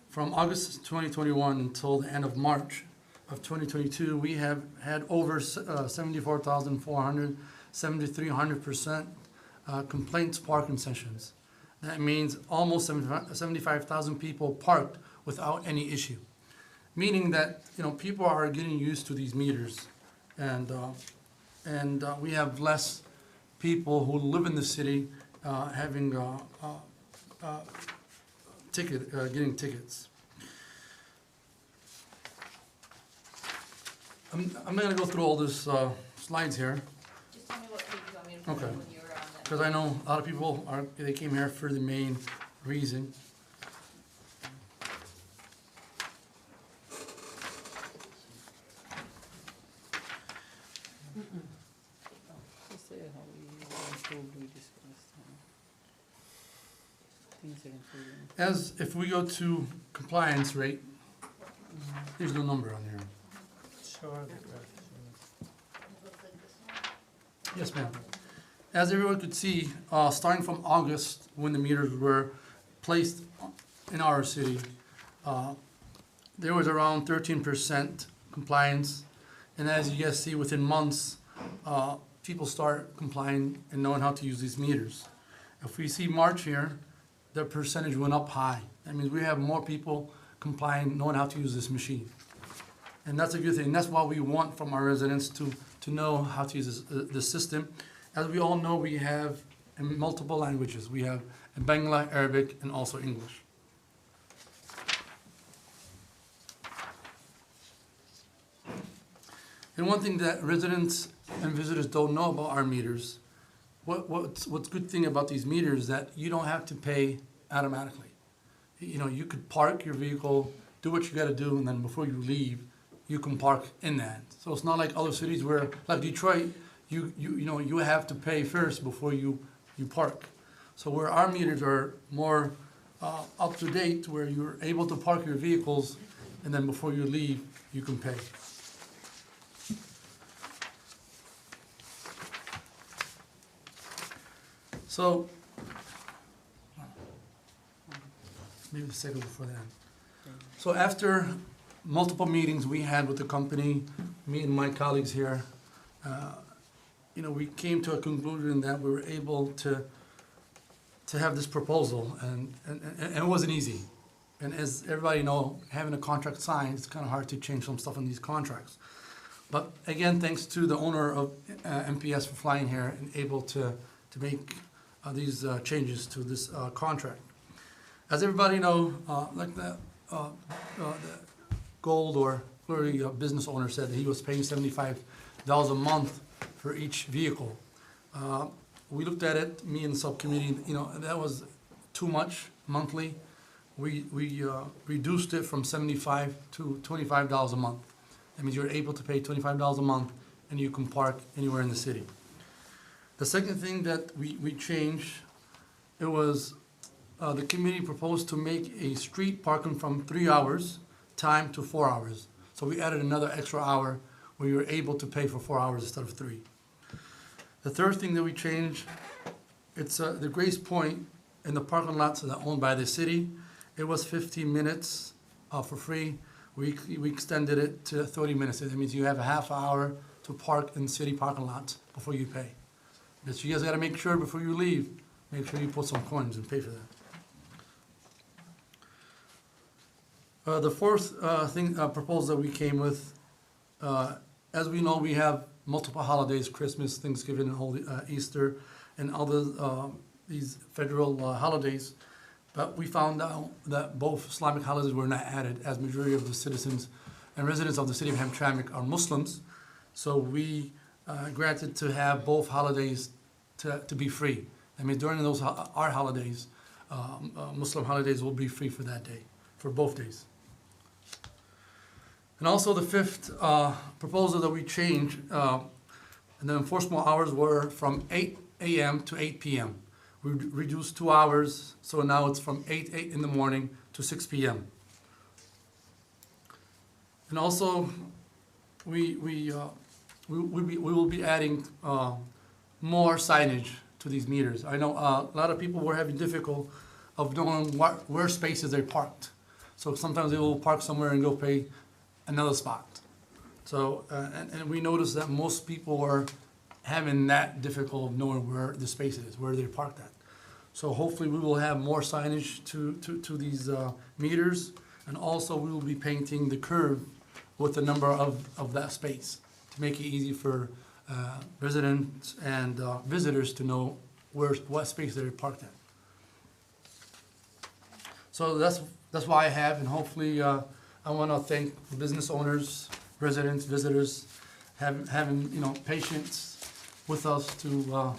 from August 2021 until the end of March of 2022, we have had over 74,400, 7,300% complaints parking sessions. That means almost 75,000 people parked without any issue. Meaning that, people are getting used to these meters, and we have less people who live in the city having getting tickets. I'm not gonna go through all this slides here. Just tell me what page you want me to put Okay. up when you're on that. Because I know a lot of people they came here for the main reason. As if we go to compliance rate, there's no number on here. Sure. Yes, ma'am. As everyone could see, starting from August, when the meters were placed in our city, there was around 13% compliance. And as you guys see, within months, people start complying and knowing how to use these meters. If we see March here, the percentage went up high. That means we have more people complying, knowing how to use this machine. And that's a good thing. That's what we want from our residents, to know how to use this system. As we all know, we have in multiple languages. We have in Bangla, Arabic, and also English. And one thing that residents and visitors don't know about our meters, what's good thing about these meters is that you don't have to pay automatically. You know, you could park your vehicle, do what you gotta do, and then before you leave, you can park in that. So it's not like other cities where, like Detroit, you have to pay first before you park. So where our meters are more up to date, where you're able to park your vehicles, and then before you leave, you can pay. So, maybe the second before that. So after multiple meetings we had with the company, me and my colleagues here, we came to a conclusion that we were able to have this proposal, and it wasn't easy. And as everybody know, having a contract signed, it's kind of hard to change some stuff in these contracts. But again, thanks to the owner of MPS for flying here and able to make these changes to this contract. As everybody know, like the Gold or Glory business owner said, that he was paying $75 a month for each vehicle. We looked at it, me and the subcommittee, that was too much monthly. We reduced it from $75 to $25 a month. That means you're able to pay $25 a month and you can park anywhere in the city. The second thing that we changed, it was the committee proposed to make a street parking from 3 hours time to 4 hours. So we added another extra hour where you're able to pay for 4 hours instead of 3. The third thing that we changed, it's the grace point in the parking lots that are owned by the city. It was 15 minutes for free. We extended it to 30 minutes. That means you have a half hour to park in city parking lots before you pay. But you guys got to make sure before you leave, make sure you put some coins and pay for that. The fourth proposal that we came with, as we know, we have multiple holidays: Christmas, Thanksgiving, Easter, and other these federal holidays. But we found out that both Islamic holidays were not added, as majority of the citizens and residents of the city of Hamtramck are Muslims. So we granted to have both holidays to be free. I mean, during those our holidays, Muslim holidays will be free for that day, for both days. And also the fifth proposal that we changed, and the enforcement hours were from 8 a.m. to 8 p.m. We reduced 2 hours, so now it's from 8 in the morning to 6 p.m. And also, we will be adding more signage to these meters. I know a lot of people were having difficulty of knowing where spaces they parked. So sometimes they will park somewhere and go pay another spot. So, and we noticed that most people were having that difficulty of knowing where the space is, where they're parked at. So hopefully we will have more signage to these meters, and also we will be painting the curve with the number of that space to make it easy for residents and visitors to know what space they're parked at. So that's why I have, and hopefully I want to thank the business owners, residents, visitors, having patience with us to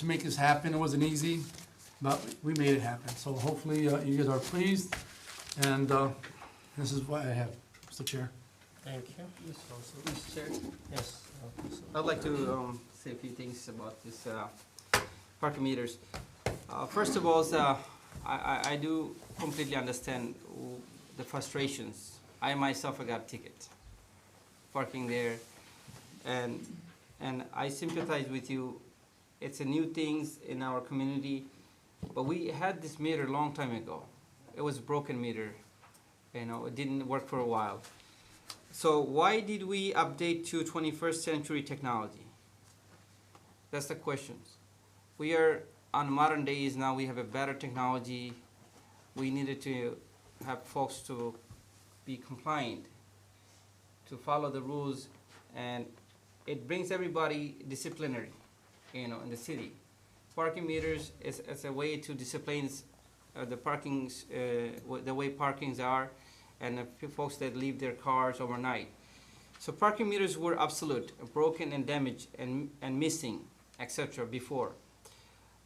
make this happen. It wasn't easy, but we made it happen. So hopefully you guys are pleased, and this is what I have, Mr. Chair. Thank you. Mr. Chair, Yes. I'd like to say a few things about this parking meters. First of all, I do completely understand the frustrations. I myself got a ticket parking there, and I sympathize with you. It's a new things in our community, but we had this meter a long time ago. It was a broken meter, it didn't work for a while. So why did we update to 21st century technology? That's the question. We are on modern days now. We have a better technology. We needed to have folks to be compliant, to follow the rules, and it brings everybody disciplinary, in the city. Parking meters is a way to discipline the parkings, the way parkings are, and the folks that leave their cars overnight. So parking meters were obsolete, broken and damaged and missing, etc. before.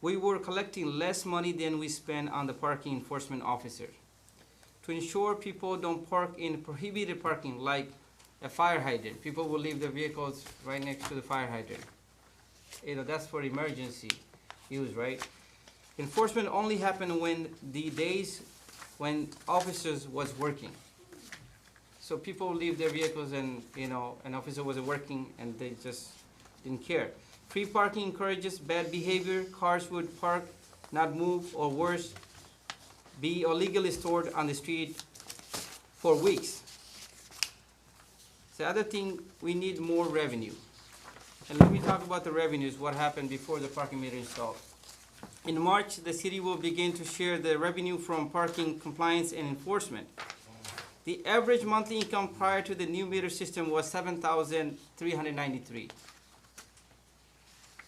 We were collecting less money than we spent on the parking enforcement officer. To ensure people don't park in prohibited parking like a fire hydrant. People will leave their vehicles right next to the fire hydrant. That's for emergency use, right? Enforcement only happened when the days when officers was working. So people leave their vehicles and, an officer wasn't working and they just didn't care. Free parking encourages bad behavior. Cars would park, not move, or worse, be illegally stored on the street for weeks. The other thing, we need more revenue. And let me talk about the revenues, what happened before the parking meter installed. In March, the city will begin to share the revenue from parking compliance and enforcement. The average monthly income prior to the new meter system was $7,393.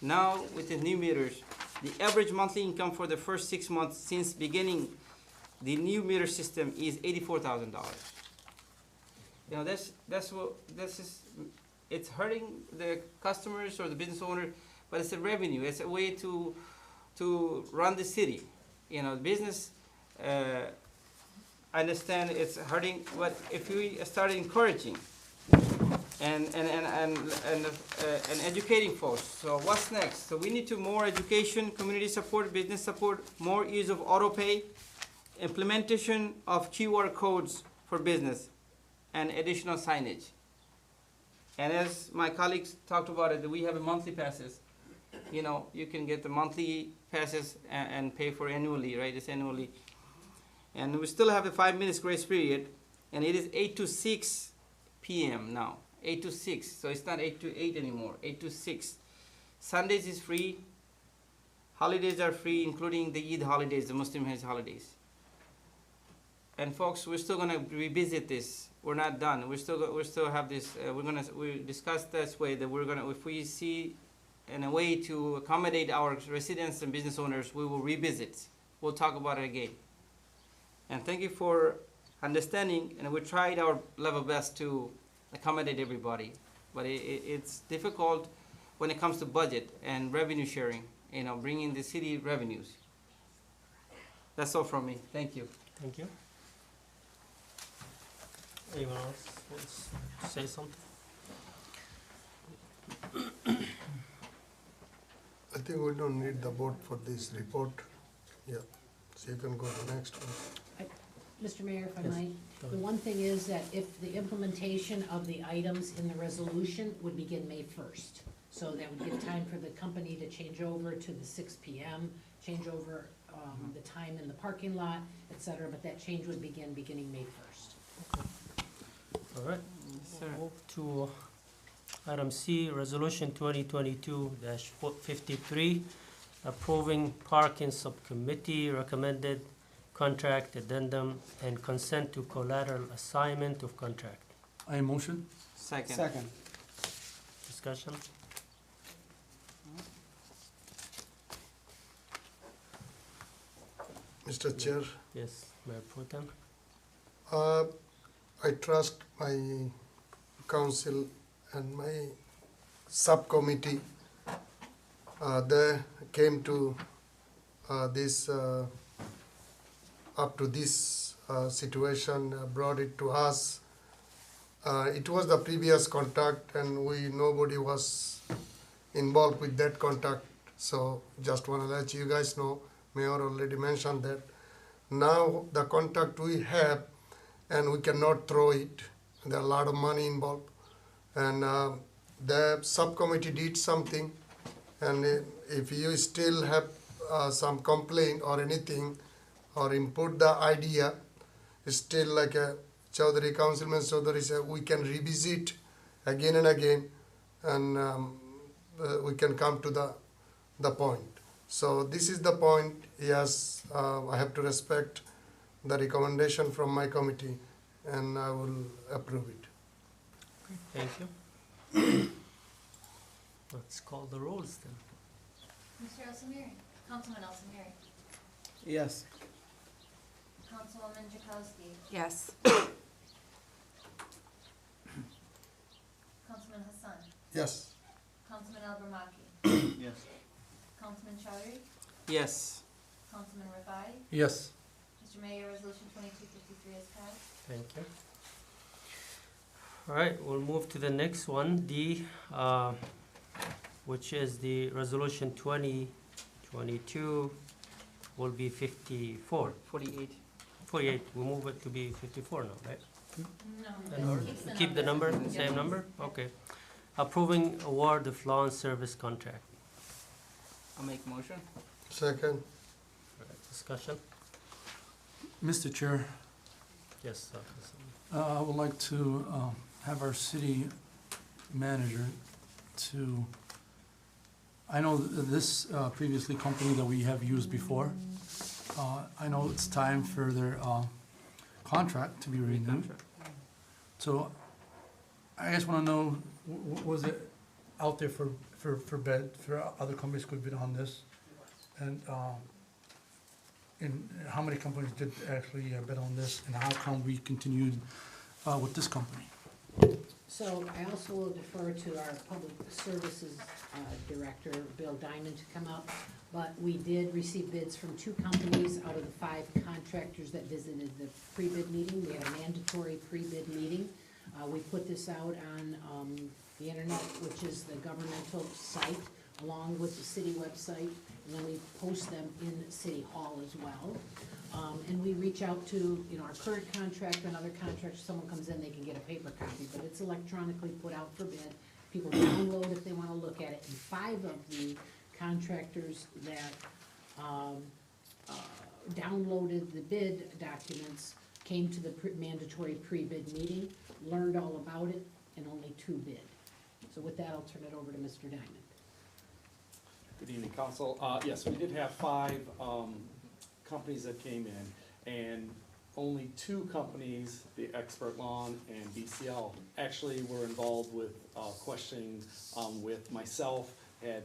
Now, with the new meters, the average monthly income for the first 6 months since beginning the new meter system is $84,000. It's hurting the customers or the business owner, but it's a revenue. It's a way to run the city. Business, I understand it's hurting, but if we start encouraging and educating folks, so what's next? So we need to more education, community support, business support, more use of auto pay, implementation of QR codes for business, and additional signage. And as my colleagues talked about it, we have a monthly passes. You can get the monthly passes and pay for annually, right? It's annually. And we still have a 5 minutes grace period, and it is 8 to 6 p.m. now. 8 to 6, so it's not 8 to 8 anymore, 8 to 6. Sundays is free. Holidays are free, including the Eid holidays, the Muslim holidays. And folks, we're still gonna revisit this. We're not done. We still have this. We discussed this way that we're gonna, if we see in a way to accommodate our residents and business owners, we will revisit. We'll talk about it again. And thank you for understanding. And we tried our level best to accommodate everybody, but it's difficult when it comes to budget and revenue sharing. Bringing the city revenues. That's all from me. Thank you. Thank you. Anyone else wants to say something? I think we don't need the board for this report. Yeah, so you can go to the next one. Mr. Mayor, if I Yes, might, go the ahead. one thing is that if the implementation of the items in the resolution would begin May 1st. So that would give time for the company to change over to the 6 p.m., change over the time in the parking lot, et cetera, but that change would beginning May 1st. All right. Sir. Move to item C, resolution 2022-53, approving parking subcommittee recommended contract addendum and consent to collateral assignment of contract. I motion. Second. Discussion? Mr. Chair, Yes, Mayor Pro Tem. I trust my council and my subcommittee. They came to this up to this situation, brought it to us. It was the previous contract, and nobody was involved with that contract. So just want to let you guys know, Mayor already mentioned that Now the contract we have, and we cannot throw it. There are a lot of money involved. And the subcommittee did something, and if you still have some complaint or anything, or input the idea, it's still like a Councilman Chaudhary said, we can revisit again and again, and we can come to the point. So this is the point. Yes, I have to respect the recommendation from my committee, and I will approve it. Thank you. Let's call the rolls then. Mr. El-Samiri, Councilman El-Samiri, Yes. Councilwoman Jakowski, Yes. Councilman Hassan, Yes. Councilman Al-Burmaki, Yes. Councilman Chowdhury, Yes. Councilman Rafai. Yes. Mr. Mayor, Resolution 2253 is passed. Thank you. All right, we'll move to the next one, D, which is the resolution 2022 will be 54. 48. 48, we move it to be 54 now, right? No, And it keep the number, Yeah. same number? Okay. Approving award of lawn service contract. I'll make motion. Second. All right, discussion? Mr. Chair, Yes, I would like to have our city manager to, I know this previously company that we have used before, I know it's time for their contract to be renewed. So I just want to know, was it out there for bid, for other companies could bid on this? And how many companies did actually bid on this, and how come we continued with this company? So I also will defer to our public services director, Bill Diamond, to come up. But we did receive bids from 2 companies out of the 5 contractors that visited the pre-bid meeting. We had a mandatory pre-bid meeting. We put this out on the internet, which is the governmental site, along with the city website, and then we post them in City Hall as well. And we reach out to, our current contractor and other contractors. Someone comes in, they can get a paper copy, but it's electronically put out for bid. People download if they wanna look at it, and 5 of the contractors that downloaded the bid documents came to the mandatory pre-bid meeting, learned all about it, and only 2 bid. So with that, I'll turn it over to Mr. Diamond. Good evening, council. Yes, we did have 5 companies that came in, and only 2 companies, the Expert Lawn and BCL, actually were involved with questioning with myself. Had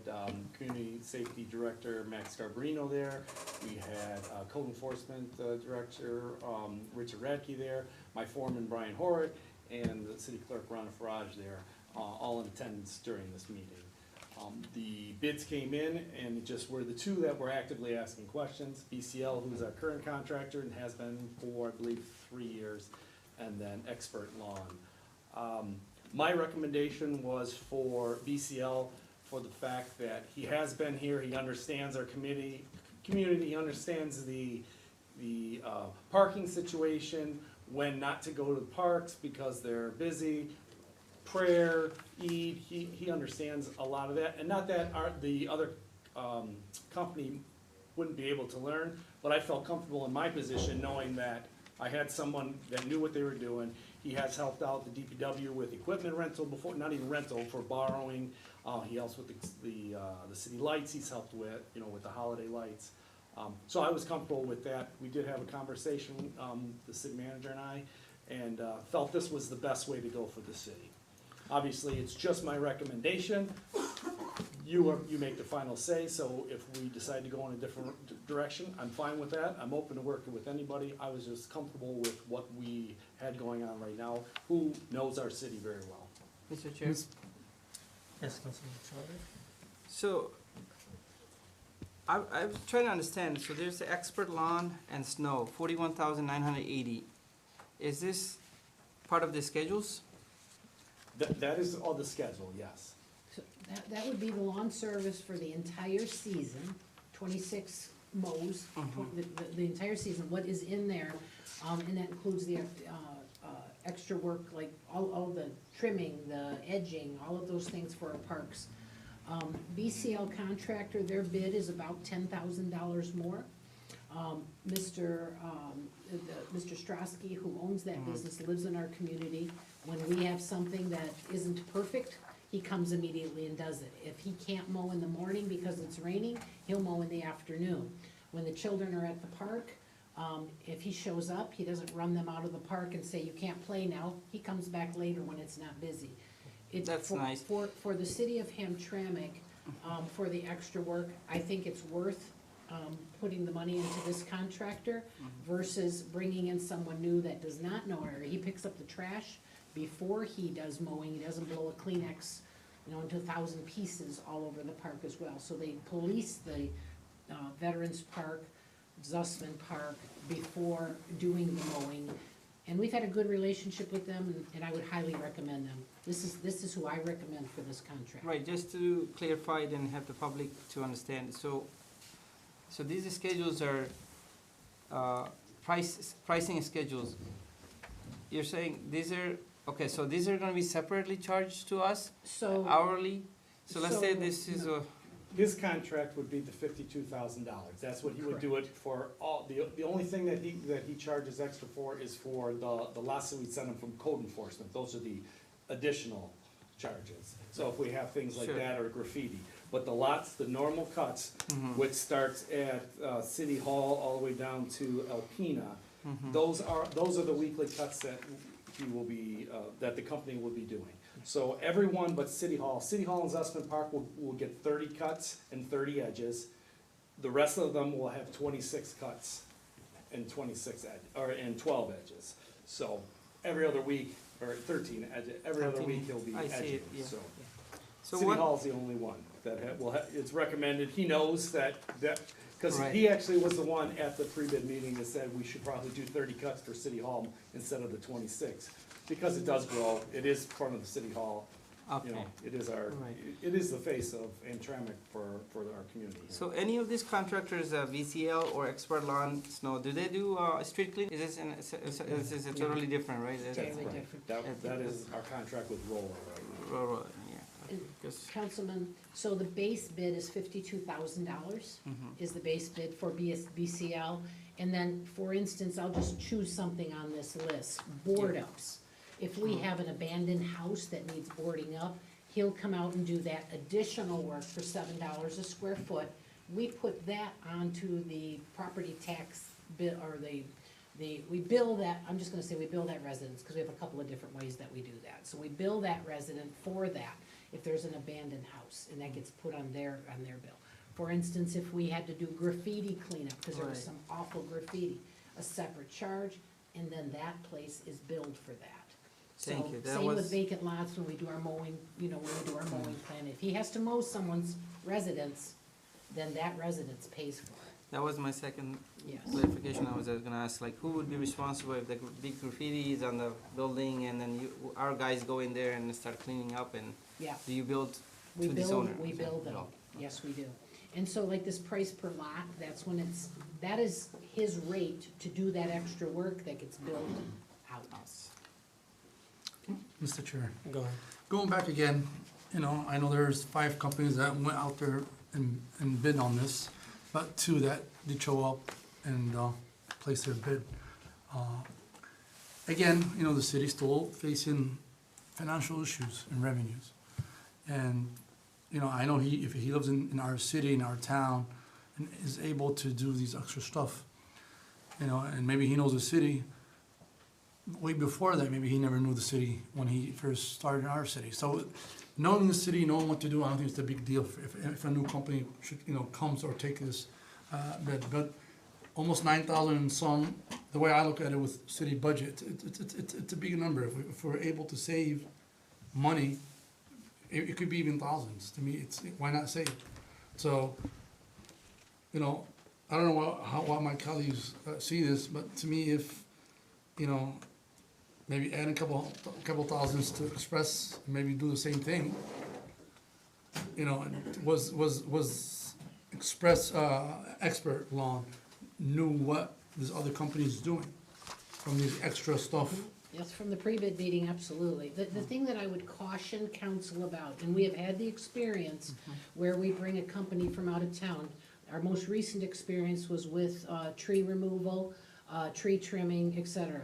Community Safety Director Max Garbarino there. We had Code Enforcement Director Richard Radke there, my foreman Brian Horrick, and the City Clerk Ronna Farage there, all in attendance during this meeting. The bids came in, and it just were the 2 that were actively asking questions. BCL, who's our current contractor and has been for, I believe, 3 years, and then Expert Lawn. My recommendation was for BCL for the fact that he has been here, he understands our community, he understands the parking situation, when not to go to the parks because they're busy, prayer, Eid, he understands a lot of that, and not that the other company wouldn't be able to learn, but I felt comfortable in my position knowing that I had someone that knew what they were doing. He has helped out the DPW with equipment rental before, not even rental, for borrowing. He helps with the city lights, he's helped with, with the holiday lights. So I was comfortable with that. We did have a conversation, the city manager and I, and felt this was the best way to go for the city. Obviously, it's just my recommendation. You make the final say, so if we decide to go in a different direction, I'm fine with that. I'm open to working with anybody. I was just comfortable with what we had going on right now, who knows our city very well. Mr. Chair? Yes, Councilman Chowdhury? So, I was trying to understand, so there's the Expert Lawn and Snow, 41,980. Is this part of the schedules? That is all the schedule, yes. So that would be the lawn service for the entire season, 26 mows, the entire season, what is in there, and that includes the, extra work, like all the trimming, the edging, all of those things for our parks. BCL contractor, their bid is about $10,000 more. Mr. Strasky, who owns that business, lives in our community. When we have something that isn't perfect, he comes immediately and does it. If he can't mow in the morning because it's raining, he'll mow in the afternoon. When the children are at the park, if he shows up, he doesn't run them out of the park and say, you can't play now. He comes back later when it's not busy. That's nice. For the city of Hamtramck, for the extra work, I think it's worth putting the money into this contractor versus bringing in someone new that does not know our area. He picks up the trash before he does mowing. He doesn't blow a Kleenex, into 1,000 pieces all over the park as well. So they police the Veterans Park, Zussman Park before doing the mowing. And we've had a good relationship with them, and I would highly recommend them. This is who I recommend for this contract. Right, just to clarify it and have the public to understand, so these schedules are, pricing schedules. You're saying these are, okay, so these are gonna be separately charged to us, So. hourly? So let's say this is a, His contract would be the $52,000. That's what he would do it for all, the only thing that he charges extra for is for the lots that we send him from code enforcement. Those are the additional charges. So if we have things like Sure. that or graffiti. But the lots, the normal cuts, which starts at City Hall all the way down to Alpena, those are the weekly cuts that he will be, that the company will be doing. So everyone but City Hall and Zussman Park will get 30 cuts and 30 edges. The rest of them will have 26 cuts and 12 edges. So every other week, or 13 edges, every other week he'll be I see edging, it, yeah. so. So City what- Hall's the only one that it's recommended, he knows that, cause Right. he actually was the one at the pre-bid meeting that said we should probably do 30 cuts for City Hall instead of the 26. Because it does grow, it is front of the City Hall, okay. it is Right. it is the face of Hamtramck for our community. So any of these contractors, VCL or Expert Lawn Snow, do they do street clean? Is this totally different, right? Totally Right. different. That is our contract with Roller, right? Yeah. And 'Cause- Councilman, so the base bid is $52,000 is the base bid for BCL. And then, for instance, I'll just choose something on this list, board ups. If we have an abandoned house that needs boarding up, he'll come out and do that additional work for $7 a square foot. We put that onto the property tax bill, or we bill that, I'm just gonna say we bill that residence, because we have a couple of different ways that we do that. So we bill that resident for that, if there's an abandoned house, and that gets put on their bill. For instance, if we had to do graffiti cleanup, because there was Right. some awful graffiti, a separate charge, and then that place is billed for that. Thank you. That Same with was- vacant lots when we do our mowing, when we do our mowing plan. If he has to mow someone's residence, then that residence pays for it. That was my second Yes. clarification. I was gonna ask, like, who would be responsible if the big graffiti is on the building and then our guys go in there and start cleaning up, and Yeah. do you build We to this build, owner? we build them, No. yes, we do. And so like this price per lot, that is his rate to do that extra work that gets billed out. Mr. Chair, Go ahead. going back again, I know there's 5 companies that went out there and bid on this, but 2 that did show up and place their bid. Again, the city's still facing financial issues and revenues. And, I know if he lives in our city, in our town, and is able to do these extra stuff, and maybe he knows the city. Way before that, maybe he never knew the city when he first started in our city. So knowing the city, knowing what to do, I don't think it's a big deal if a new company should, comes or take this bid. But almost 9,000 and some, the way I look at it with city budget, it's a big number. If we're able to save money, it could be even thousands. To me, why not save? So, I don't know how my colleagues see this, but to me, if, maybe add a couple thousands to Express, maybe do the same thing. It Express, Expert Lawn knew what this other company is doing from these extra stuff. Yes, from the pre-bid meeting, absolutely. The thing that I would caution council about, and we have had the experience where we bring a company from out of town. Our most recent experience was with, tree removal, tree trimming, etc.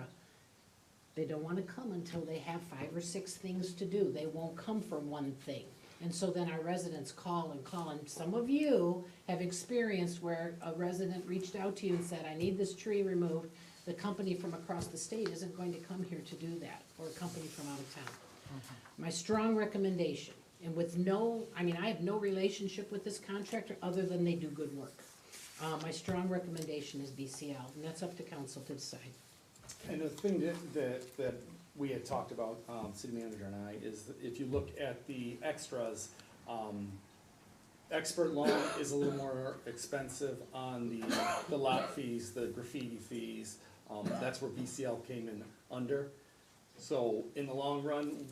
They don't wanna come until they have 5 or 6 things to do. They won't come for one thing. And so then our residents call, and some of you have experienced where a resident reached out to you and said, I need this tree removed. The company from across the state isn't going to come here to do that, or a company from out of town. My strong recommendation, and with I have no relationship with this contractor other than they do good work. My strong recommendation is BCL, and that's up to council to decide. And the thing that we had talked about, city manager and I, is that if you look at the extras, expert lawn is a little more expensive on the lot fees, the graffiti fees. That's where BCL came in under. So in the long run,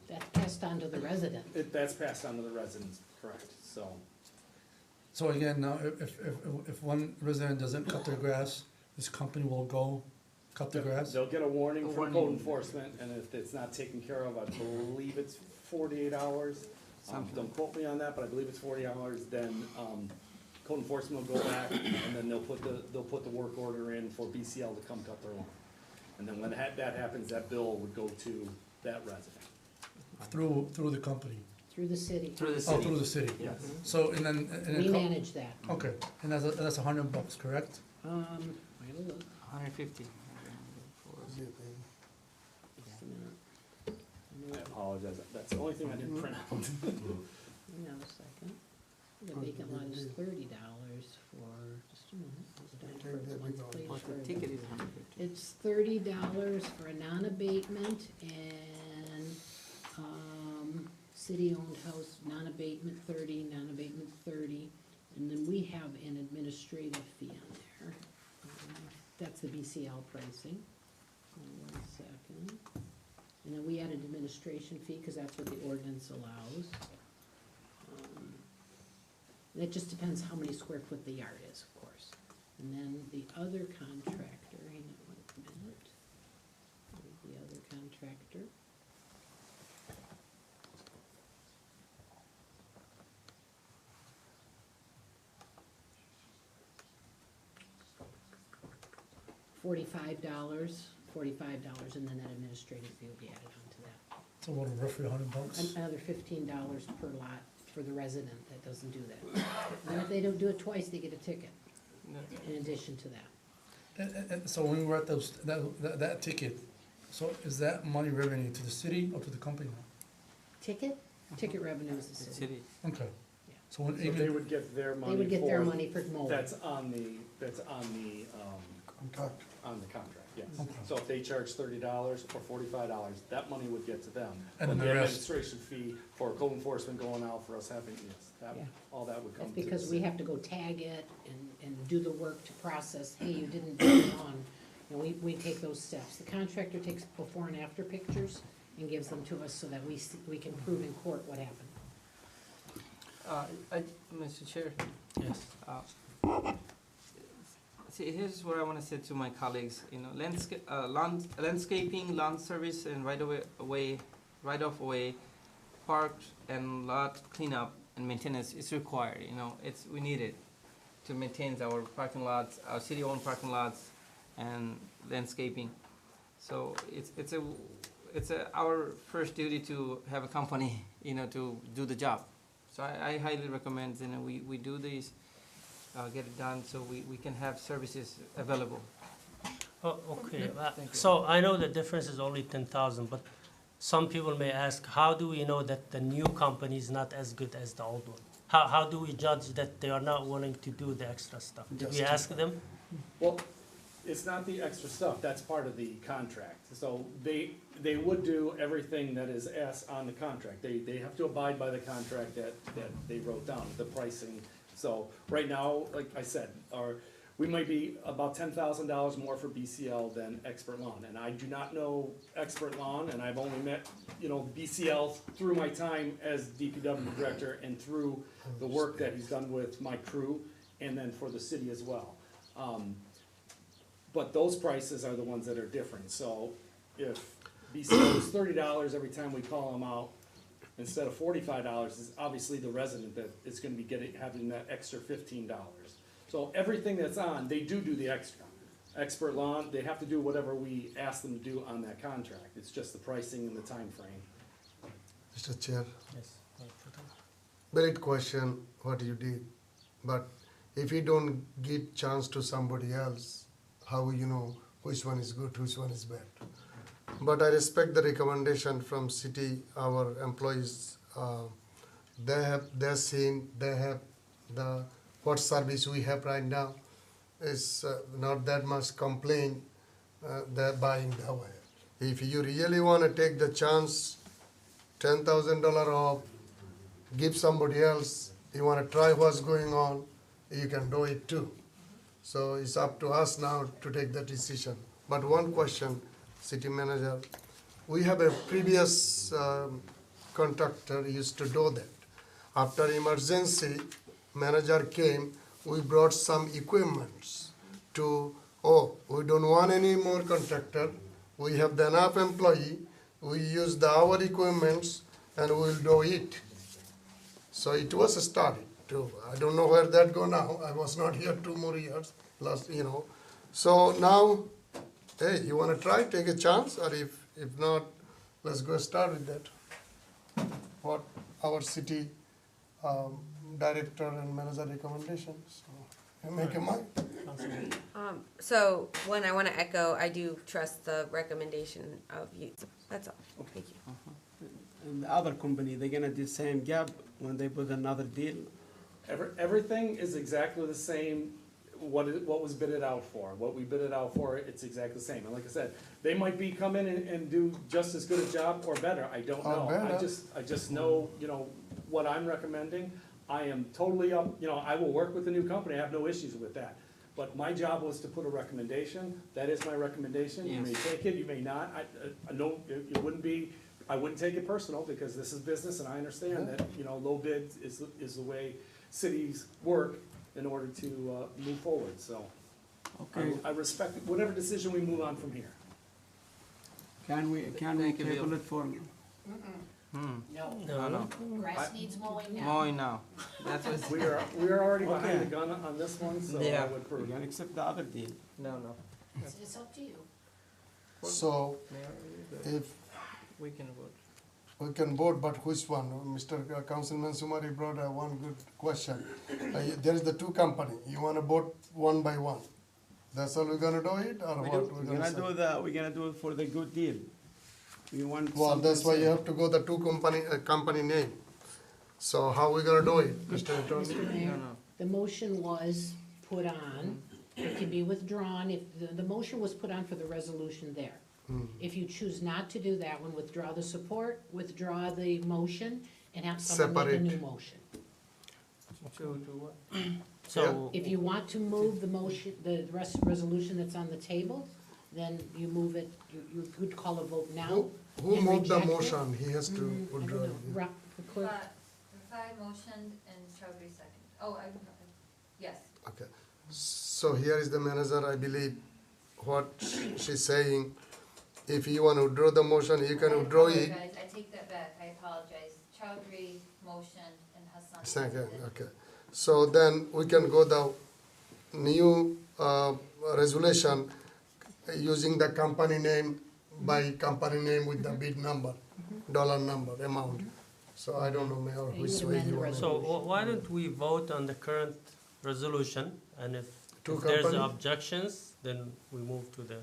That's passed on to the resident. that's passed on to the residents, correct, so. So again, now, if one resident doesn't cut their grass, this company will go cut the grass? They'll get a warning from code enforcement, and if it's not taken care of, I believe it's 48 hours. Don't quote me on that, but I believe it's 40 hours, then, code enforcement will go back, and then they'll put the work order in for BCL to come cut their lawn. And then when that happens, that bill would go to that resident. Through the company? Through the city. Through the Oh, city. through the city? Yes. So, and then. We manage that. Okay, and that's $100, correct? I gotta look. 150. Just a minute. I apologize, that's the only thing I didn't print out. Hang on a second. The vacant lot is $30 for, just a minute. It's down for one place But for- the ticket is 150. It's $30 for a non-abatement and, city-owned house, non-abatement 30, non-abatement 30. And then we have an administrative fee on there. That's the BCL pricing. One second. And then we add an administration fee, cause that's what the ordinance allows. And it just depends how many square foot the yard is, of course. And then the other contractor, hang on 1 minute. Where's the other contractor? $45, and then that administrative fee will be added onto that. So what, roughly $100? Another $15 per lot for the resident that doesn't do that. And if they don't do it twice, they get a ticket, in addition to that. And so when we were at that ticket, so is that money revenue to the city or to the company? Ticket? Ticket revenue is the city. City. Okay. Yeah. So when So they even, would get their money They would get their for- money for mowing. That's on the contract, yes. Okay. So if they charge $30 or $45, that money would get to them. And But the the rest- administration fee for code enforcement going out for us having, yes, that, Yeah. all that would come That's to the because we city. have to go tag it and do the work to process, hey, you didn't do it on. And we take those steps. The contractor takes before and after pictures and gives them to us so that we can prove in court what happened. Mr. Chair, Yes. see, here's what I wanna say to my colleagues, you know, landscaping, lawn service, and right-of way, park and lot cleanup and maintenance is required, you know, we need it to maintain our parking lots, our city-owned parking lots, and landscaping. So it's our first duty to have a company, you know, to do the job. So I highly recommend, you know, we do these, get it done so we can have services available. Oh, okay, Thank you. so I know the difference is only 10,000, but some people may ask, how do we know that the new company is not as good as the old one? How do we judge that they are not willing to do the extra stuff? Did we ask them? Well, it's not the extra stuff, that's part of the contract. So they would do everything that is asked on the contract. They have to abide by the contract that they wrote down, the pricing. So right now, like I said, we might be about $10,000 more for BCL than Expert Lawn. And I do not know Expert Lawn, and I've only met, you know, BCL through my time as DPW director and through the work that he's done with my crew and then for the city as well. But those prices are the ones that are different, so if BCO is $30 every time we call them out, instead of $45, is obviously the resident that is gonna be having that extra $15. So everything that's on, they do the extra. Expert lawn, they have to do whatever we ask them to do on that contract, it's just the pricing and the time frame. Mr. Chair, Yes. valid question what you did, but if you don't give chance to somebody else, how you know which one is good, which one is bad? But I respect the recommendation from city, our employees, they have the, what service we have right now is not that much complaint, they're buying that way. If you really wanna take the chance, $10,000 off, give somebody else, you wanna try what's going on, you can do it too. So it's up to us now to take the decision. But one question, city manager, we have a previous contractor used to do that. After emergency, manager came, we brought some equipments to, we don't want any more contractor, we have the enough employee, we use our equipments and we'll do it. So it was started too. I don't know where that go now, I was not here 2 more years, last, So now, hey, you wanna try, take a chance, or if not, let's go start with that. What our city director and manager recommendations, so you make a mind. So, one, I wanna echo, I do trust the recommendation of you, that's all, thank you. And the other company, they're gonna do the same job when they put another deal? Everything is exactly the same, what was bidded out for. What we bid it out for, it's exactly the same. And like I said, they might come in and do just as good a job or better, I don't Or know. better. I just know, what I'm recommending. I am totally up, I will work with the new company, I have no issues with that. But my job was to put a recommendation, that is my recommendation. You may take it, you may not. I know it wouldn't be, I wouldn't take it personal, because this is business, and I understand that, low bid is the way cities work in order to move forward, so. Okay. I respect whatever decision we move on from here. Can we table it for? No, grass needs mowing now. Mowing now. That's what, We are already behind the Okay. gun on this one, so I Yeah. would We approve. can accept the other deal. no. It's up to you. So if We can vote. we can vote, but which one? Mr. Councilman Sumari brought one good question. There is the 2 company, you wanna vote one by one? That's all we're gonna do it, or what we're gonna say? We're gonna do it for the good deal. We want. Well, that's why something you have to go the 2 company name. So how we gonna do it, Mr. Attorney? Mr. Mayor, the motion was put on, it can be withdrawn, if, the motion was put on for the resolution there. If you choose not to do that one, withdraw the support, withdraw the motion, and have someone make a new Separate. motion. So, If you want to move the motion, the resolution that's on the table, then you move it, you could call a vote now. Who and moved the reject it. motion? He has to I don't withdraw know. it. The clerk, Rafai motioned and Chowdhury second. Oh, yes. Okay, so here is the manager, I believe, what she's saying. If you want to withdraw the motion, you can withdraw it. I take that back, I apologize. Chowdhury motioned and Hassan Second, seconded. okay. So then we can go the new resolution using the company name by company name with the bid number, dollar number, amount. So I don't know, Mayor, You which would way amend you the want. so why don't we vote on the current resolution, and if 2 there's company? objections, then we move to the,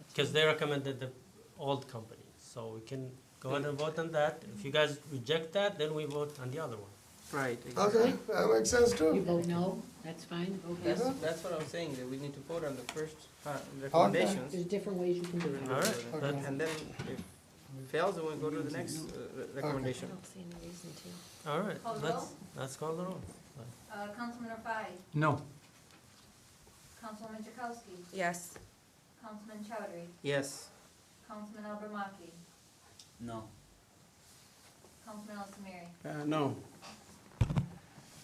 because they recommended the old company, so we can go ahead and vote on that. If you guys reject that, then we vote on the other one. Right. Okay, that makes sense you too. vote no, that's fine, vote yes. That's what I'm saying, that we need to vote on the first There's recommendations. different ways you can do it. All right, Okay. that's- And then if fails, then we go to the next recommendation. I don't see any reason to. all right, Call the let's call the roll. Councilman Rafai, No. Councilwoman Jakowski, Yes. Councilman Chowdhury, Yes. Councilman Albermaki, No. Councilman Al Samiri, No.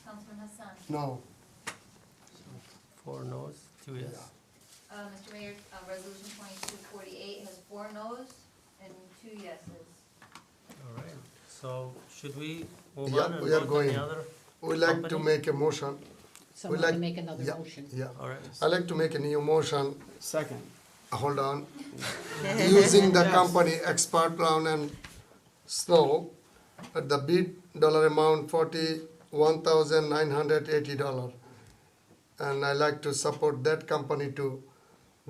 Councilman Hassan, No, 4 noes, 2 yes. Mr. Mayor, resolution 2248 has 4 noes and 2 yeses. All right, so should we move Yeah, on and we are vote on going. the other? We like to Company? make a motion. Someone like- can make another yeah. motion. Yeah, All right, I like to make a new motion. Second. Hold on. Using the company Expert Ground and Snow at the bid dollar amount $41,980. And I like to support that company to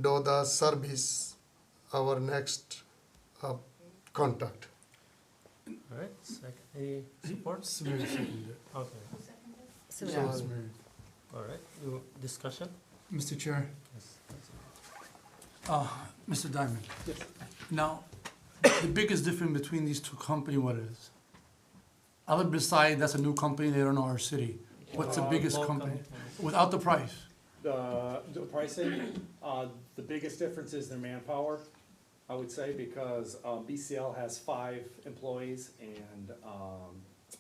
do the service, our next contract. all right, second, any support? Smeary seconded. Okay, Who seconded? So, Yeah, Smeary. all right, discussion? Mr. Chair, Yes. Mr. Diamond. Yes. Now, the biggest difference between these two companies, what is? Other beside, that's a new company, they don't know our city. What's the biggest Local. company? Without the price? The pricing, the biggest difference is their manpower, I would say, because BCL has 5 employees and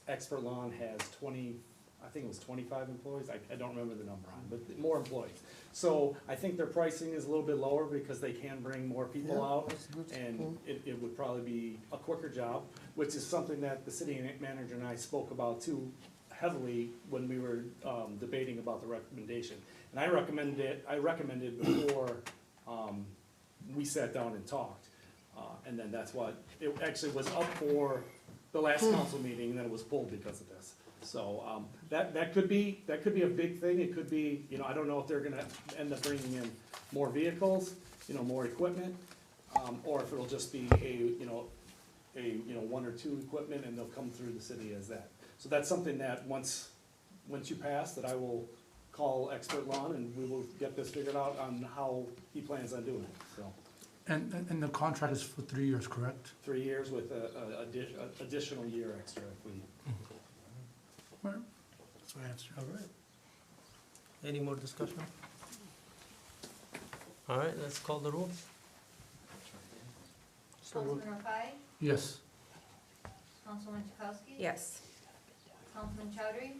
Expert Lawn has 20, I think it was 25 employees, I don't remember the number on, but more employees. So I think their pricing is a little bit lower because they can bring more people out, and it would probably be a quicker job, which is something that the city manager and I spoke about too heavily when we were debating about the recommendation. And I recommended before we sat down and talked. And then that's what, it actually was up for the last council meeting, and then it was pulled because of this. So, that could be a big thing. It could be, you know, I don't know if they're gonna end up bringing in more vehicles, you know, more equipment, or if it'll just be a 1 or 2 equipment and they'll come through the city as that. So that's something that once you pass, that I will call Expert Lawn and we will get this figured out on how he plans on doing it, so. And the contract is for 3 years, correct? 3 years with a additional year extra if we. Well, that's my answer. All right. Any more discussion? All right, let's call the roll. Councilman Rafai, Yes. Councilwoman Chakowski. yes. Councilman Chowdhury,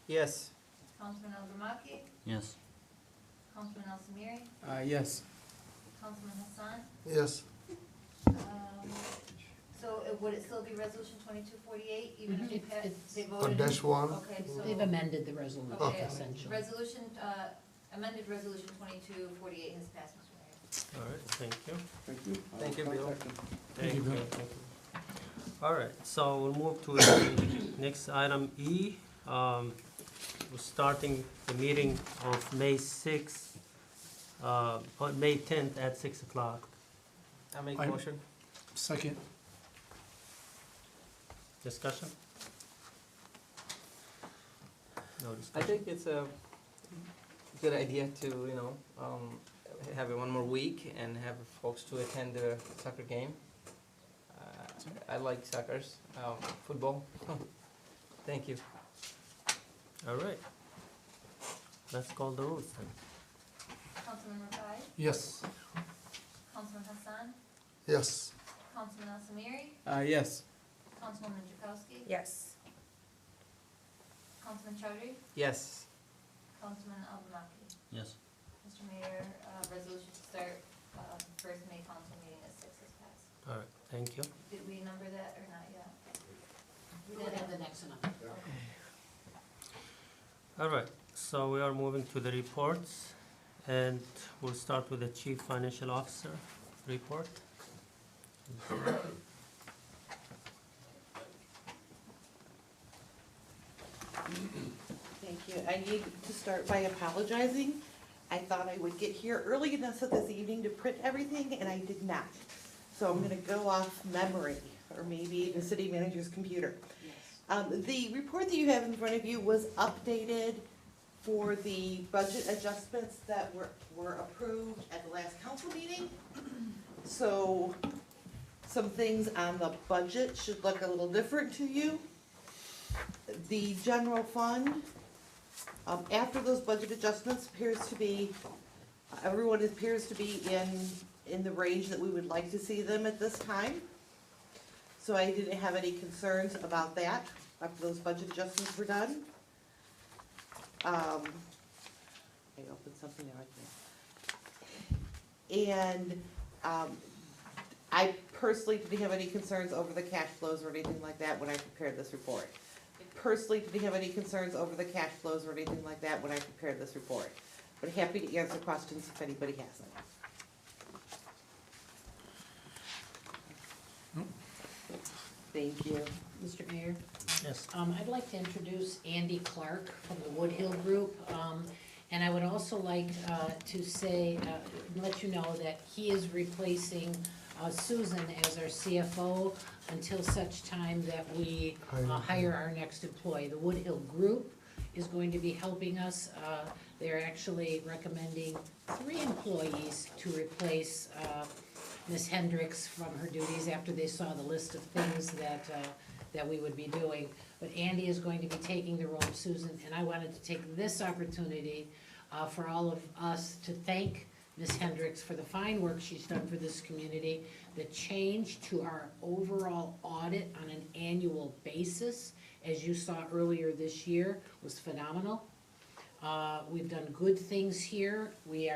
Yes. Councilman Al Gramaki, Yes. Councilman Al Samiri, Yes. Councilman Hassan. Yes, So would it still be resolution 2248, even if Mhm. we passed, they or voted? dash one. Okay, so. They've amended the resolution Okay, essentially. resolution, amended resolution 2248 has passed, Mr. Mayor. All right, thank you. Thank you. Thank you, Bill. Thank you. Bill. Thank you. All right, so we'll move to the next item E. We're starting the meeting of May 6th, on May 10th at 6 o'clock. I make I- motion. Second. Discussion? No I discussion? think it's a good idea to, have it one more week and have folks to attend the soccer game. I like soccer's, football. Thank you. All right. Let's call the rules then. Councilman Rafai, Yes. Councilman Hassan, Yes, Councilman Al Samiri, Yes. Councilwoman Chakowski, Yes. Councilman Chowdhury, Yes. Councilman Al Gramaki. Yes. Mr. Mayor, resolution to start, first May council meeting at 6 has passed. All right, thank you. Did we number that or not yet? We did have the next one. All right, so we are moving to the reports, and we'll start with the Chief Financial Officer report. Thank you. I need to start by apologizing. I thought I would get here early enough so this evening to print everything, and I did not. So I'm gonna go off memory, or maybe the city manager's computer. The report that you have in front of you was updated for the budget adjustments that were approved at the last council meeting. So some things on the budget should look a little different to you. The general fund, after those budget adjustments appears to be, everyone appears to be in the range that we would like to see them at this time. So I didn't have any concerns about that after those budget adjustments were done. I opened something there, I think. And, I personally didn't have any concerns over the cash flows or anything like that when I prepared this report. Personally didn't have any concerns over the cash flows or anything like that when I prepared this report. But happy to answer questions if anybody has them. Thank you. Mr. Mayor? Yes. I'd like to introduce Andy Clark from the Woodhill Group. And I would also like to say, let you know that he is replacing Susan as our CFO until such time that we hire our next employee. The Woodhill Group is going to be helping us. They're actually recommending 3 employees to replace Ms. Hendricks from her duties after they saw the list of things that we would be doing. But Andy is going to be taking the role of Susan, and I wanted to take this opportunity for all of us to thank Ms. Hendricks for the fine work she's done for this community. The change to our overall audit on an annual basis, as you saw earlier this year, was phenomenal. We've done good things here. We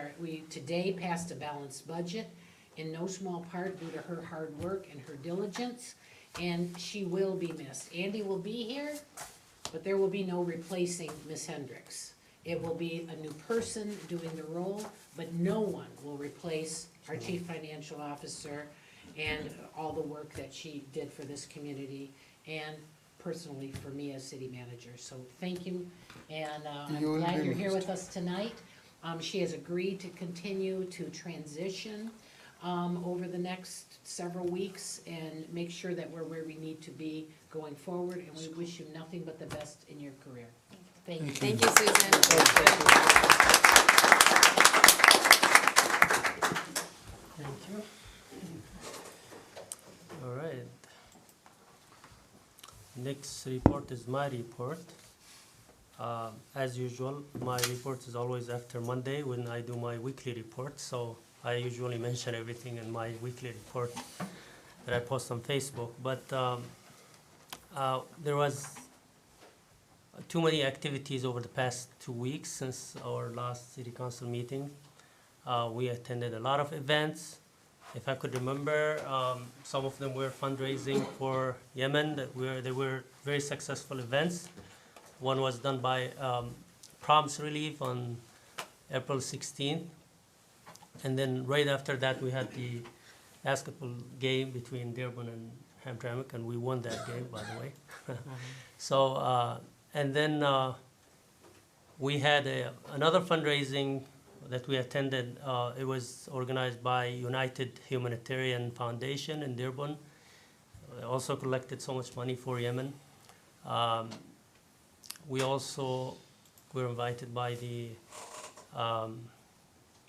today passed a balanced budget, in no small part due to her hard work and her diligence, and she will be missed. Andy will be here, but there will be no replacing Ms. Hendricks. It will be a new person doing the role, but no one will replace our chief financial officer and all the work that she did for this community and personally for me as city manager. So thank you, and I'm glad you're here with us tonight. She has agreed to continue to transition over the next several weeks and make sure that we're where we need to be going forward, and we wish you nothing but the best in your career. Thank you. Thank you, Susan. Thank you. All right. Next report is my report. As usual, my report is always after Monday when I do my weekly report, so I usually mention everything in my weekly report that I post on Facebook. But there was too many activities over the past 2 weeks since our last city council meeting. We attended a lot of events. If I could remember, some of them were fundraising for Yemen. They were very successful events. One was done by Proms Relief on April 16th. And then right after that, we had the basketball game between Dearborn and Hamtramck, and we won that game, by the way. So, and then we had another fundraising that we attended. It was organized by United Humanitarian Foundation in Dearborn. They also collected so much money for Yemen. We also were invited by the,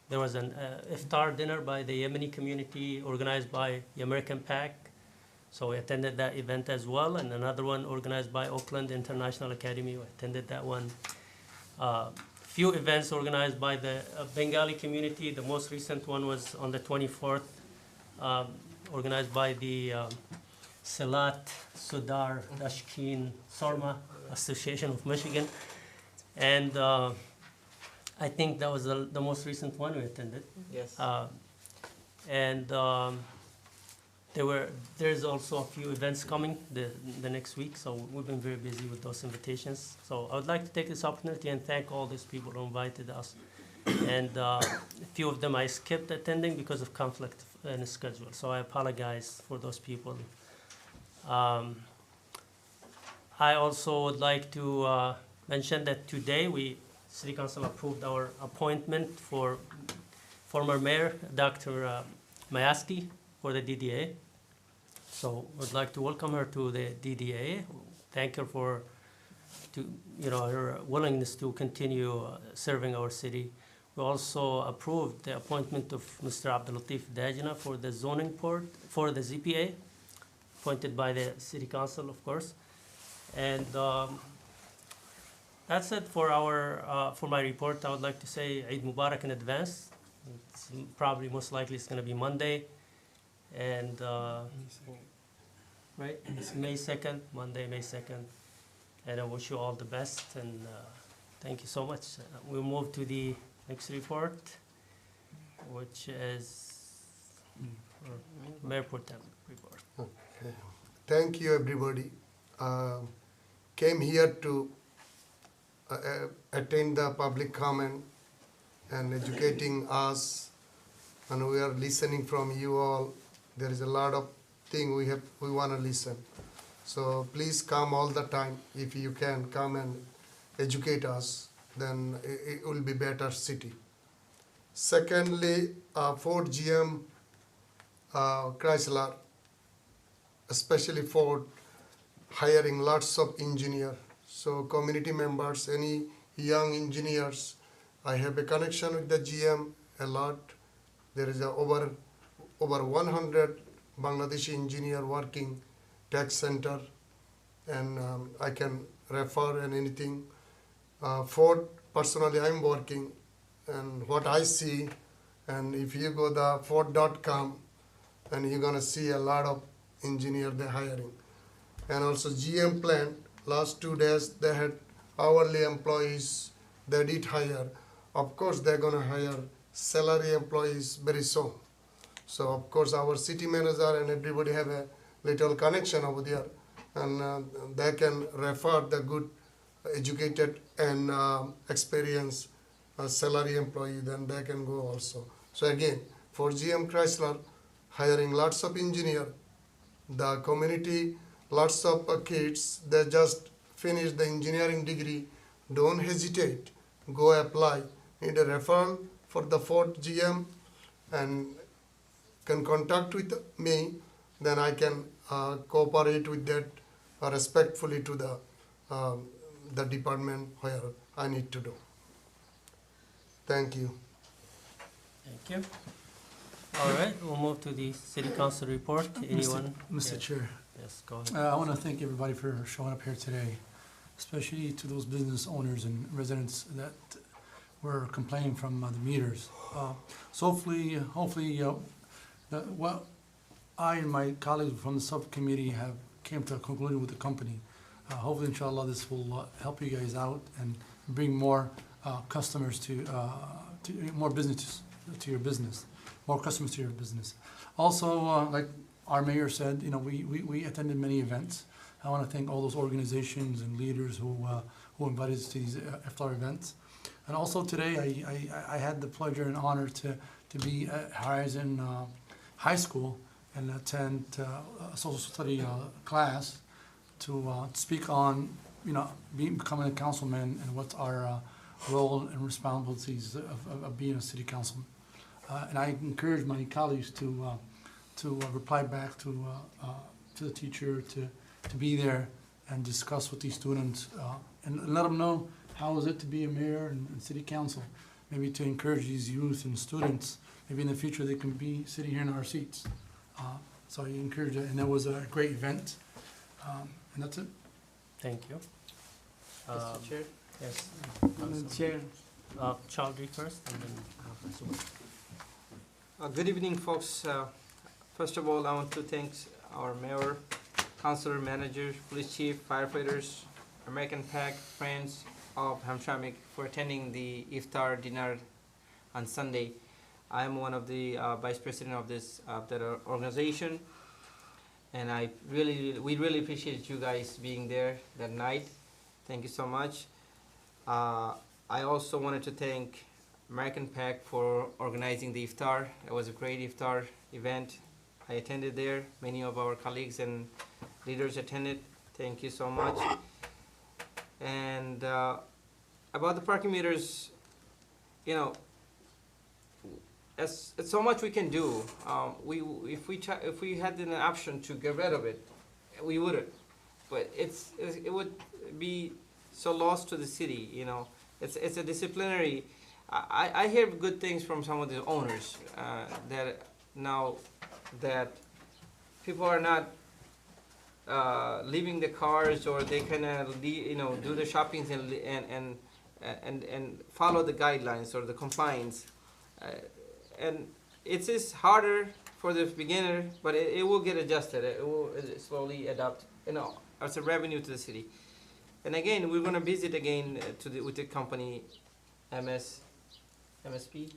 there was an iftar dinner by the Yemeni community organized by the American PAC. So we attended that event as well, and another one organized by Oakland International Academy. We attended that one. Few events organized by the Bengali community. The most recent one was on the 24th, organized by the Salat Sudar Dashkin Sarma Association of Michigan. And I think that was the most recent one we attended. Yes. There's also a few events coming the next week, so we've been very busy with those invitations. So I would like to take this opportunity and thank all these people who invited us. And a few of them I skipped attending because of conflict in the schedule, so I apologize for those people. I also would like to mention that today City Council approved our appointment for former Mayor Dr. Mayaski for the DDA. So would like to welcome her to the DDA. Thank her for her willingness to continue serving our city. We also approved the appointment of Mr. Abdulatif Dajna for the zoning board, for the ZPA, appointed by the City Council, of course. And that's it for my report. I would like to say Eid Mubarak in advance. It's probably most likely it's going to be Monday. And right, it's May 2nd, Monday, May 2nd. And I wish you all the best, and thank you so much. We'll move to the next report, which is Mayor Pro Tem report. Okay. Thank you, everybody. Came here to attend the public comment and educating us, and we are listening from you all. There is a lot of thing we want to listen. So please come all the time. If you can come and educate us, then it will be better city. Secondly, Ford GM Chrysler, especially Ford, hiring lots of engineers. So community members, any young engineers, I have a connection with the GM a lot. There is over 100 Bangladeshi engineer working tech center, and I can refer and anything. Ford, personally, I'm working, and what I see, and if you go the Ford.com, and you're gonna see a lot of engineer they're hiring. And also GM plant, last 2 days, they had hourly employees, they did hire. Of course, they're gonna hire salary employees very soon. So of course, our city manager and everybody have a little connection over there, and they can refer the good, educated and experienced salary employee, then they can go also. So again, for GM Chrysler, hiring lots of engineer, the community, lots of kids, they just finish the engineering degree, don't hesitate, go apply, need a referral for the Ford GM, and can contact with me, then I can cooperate with that respectfully to the department where I need to do. Thank you. Thank you. All right, we'll move to the city council report. Anyone? Mr. Yes. Chair, Yes, go ahead. I want to thank everybody for showing up here today, especially to those business owners and residents that were complaining from the meters. So hopefully, what I and my colleagues from the subcommittee have came to a conclusion with the company. Hopefully, inshallah, this will help you guys out and bring more customers to more business to your business, more customers to your business. Also, like our mayor said, we attended many events. I want to thank all those organizations and leaders who invited us to these iftar events. And also today, I had the pleasure and honor to be at Horizon High School and attend a social study class to speak on, becoming a councilman and what's our role and responsibilities of being a city councilman. And I encourage my colleagues to reply back to the teacher to be there and discuss with these students and let them know how is it to be a mayor and city council. Maybe to encourage these youth and students, maybe in the future they can be sitting here in our seats. So I encourage it, and it was a great event. And that's it. Thank you. Mr. Chair? Yes. Mr. Chair. Chowdhury first, and then Subba. Good evening, folks. First of all, I want to thank our mayor, councilor, managers, police chief, firefighters, American PAC, friends of Hamtramck for attending the iftar dinner on Sunday. I am one of the vice president of this that organization, and we really appreciate you guys being there that night. Thank you so much. I also wanted to thank American PAC for organizing the iftar. It was a great iftar event. I attended there. Many of our colleagues and leaders attended. Thank you so much. And about the parking meters, it's so much we can do. If we had an option to get rid of it, we wouldn't. But it would be so lost to the city. It's a disciplinary. I hear good things from some of the owners that now that people are not leaving the cars, or they kind of do the shoppings and follow the guidelines or the compliance. And it's just harder for the beginner, but it will get adjusted. It will slowly adapt. As a revenue to the city. And again, we're going to visit again with the company MS MSP?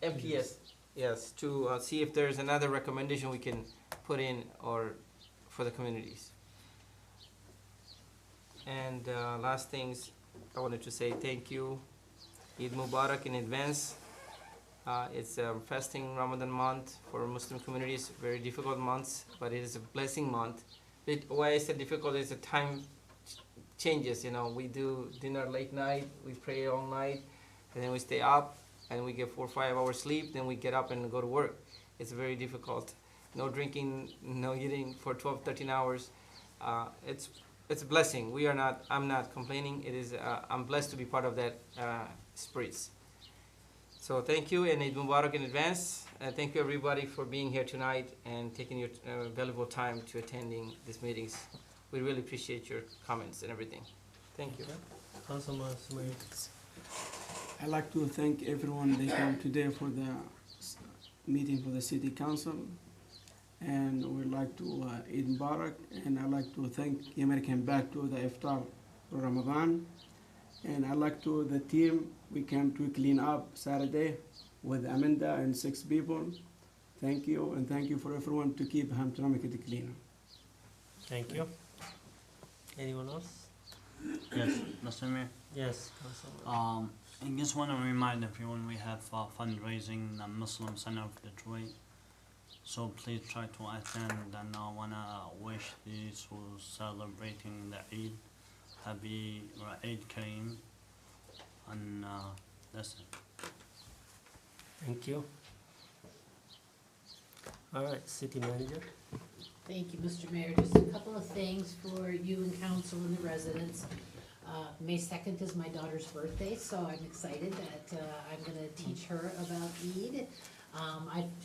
MPS, yes, to see if there's another recommendation we can put in or for the communities. And last things, I wanted to say thank you. Eid Mubarak in advance. It's a fasting Ramadan month for Muslim communities, very difficult months, but it is a blessing month. Why I said difficult is the time changes, you know, we do dinner late night, we pray all night, and then we stay up, and we get 4 or 5 hours sleep, then we get up and go to work. It's very difficult. No drinking, no eating for 12, 13 hours. It's a blessing. I'm not complaining. It is, I'm blessed to be part of that spirits. So thank you, and Eid Mubarak in advance. Thank you everybody for being here tonight and taking your valuable time to attending these meetings. We really appreciate your comments and everything. Thank you. Councilman Sumaya. I'd like to thank everyone that came today for the meeting for the city council. And we'd like to Eid Mubarak, and I'd like to thank the American back to the iftar for Ramadan. And I'd like to the team, we came to clean up Saturday with Amanda and 6 people. Thank you, and thank you for everyone to keep Hamtramck clean. Thank you. Anyone else? Yes, Mr. Mayor. Yes, Councilman. I just want to remind everyone we have fundraising the Muslim Center of Detroit. So please try to attend, and I want to wish these who are celebrating the Eid happy Eid Kareem, and that's it. Thank you. All right, city manager. Thank you, Mr. Mayor. Just a couple of things for you and council and the residents. May 2nd is my daughter's birthday, so I'm excited that I'm gonna teach her about Eid.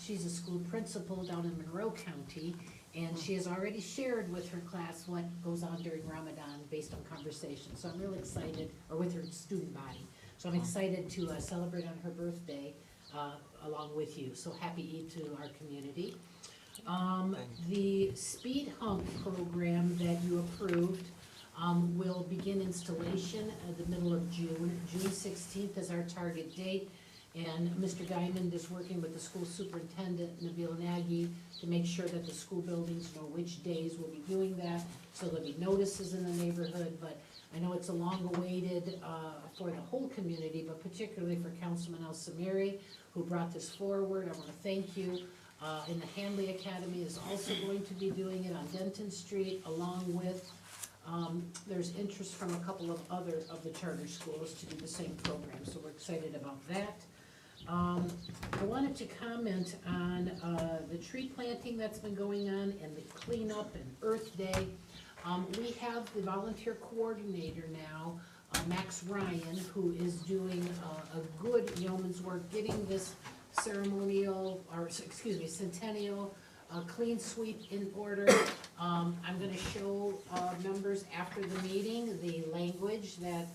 She's a school principal down in Monroe County, and she has already shared with her class what goes on during Ramadan based on conversation. So I'm really excited, or with her student body. So I'm excited to celebrate on her birthday along with you. So happy Eid to our community. The speed hump program that you approved will begin installation at the middle of June. June 16th is our target date. And Mr. Diamond is working with the school superintendent, Nabil Nagy, to make sure that the school buildings know which days we'll be doing that. So there'll be notices in the neighborhood, but I know it's a long awaited for the whole community, but particularly for Councilman El Samiri, who brought this forward. I wanna thank you. And the Hanley Academy is also going to be doing it on Denton Street, along with, there's interest from a couple of other of the charter schools to do the same program, so we're excited about that. I wanted to comment on the tree planting that's been going on and the cleanup and Earth Day. We have the volunteer coordinator now, Max Ryan, who is doing a good yeoman's work getting this centennial clean sweep in order. I'm gonna show members after the meeting the language that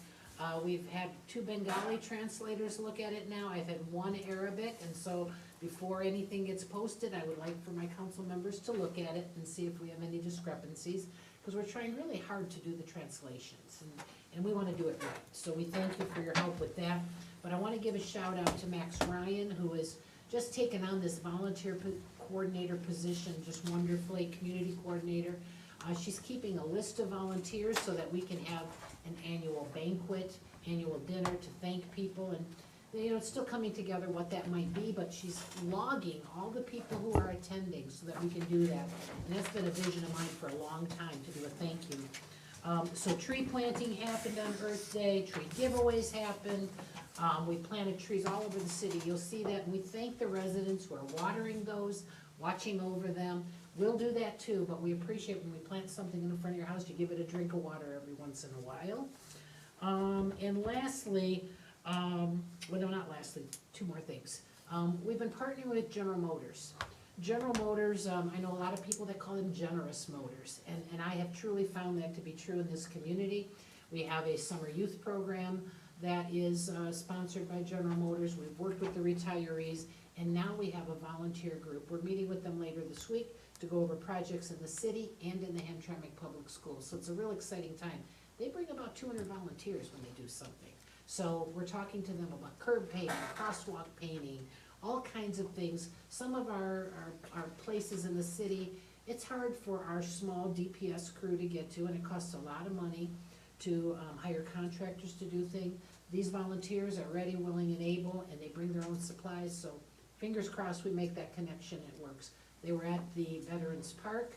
we've had 2 Bengali translators look at it now. I've had 1 Arabic, and so before anything gets posted, I would like for my council members to look at it and see if we have any discrepancies, because we're trying really hard to do the translations, and we wanna do it right. So we thank you for your help with that. But I wanna give a shout out to Max Ryan, who has just taken on this volunteer coordinator position just wonderfully, community coordinator. She's keeping a list of volunteers so that we can have an annual banquet, annual dinner to thank people, and you know, it's still coming together what that might be, but she's logging all the people who are attending so that we can do that. And that's been a vision of mine for a long time, to do a thank you. So tree planting happened on Earth Day, tree giveaways happened, we planted trees all over the city, you'll see that, and we thank the residents who are watering those, watching over them. We'll do that too, but we appreciate when we plant something in the front of your house, you give it a drink of water every once in a while. And lastly, well, no, not lastly, 2 more things. We've been partnering with General Motors. General Motors, I know a lot of people that call them Generous Motors, and I have truly found that to be true in this community. We have a summer youth program that is sponsored by General Motors. We've worked with the retirees, and now we have a volunteer group. We're meeting with them later this week to go over projects in the city and in the Hamtramck Public Schools. So it's a real exciting time. They bring about 200 volunteers when they do something. So we're talking to them about curb painting, crosswalk painting, all kinds of things. Some of our places in the city, it's hard for our small DPS crew to get to, and it costs a lot of money to hire contractors to do things. These volunteers are ready, willing, and able, and they bring their own supplies, so fingers crossed we make that connection, it works. They were at the Veterans Park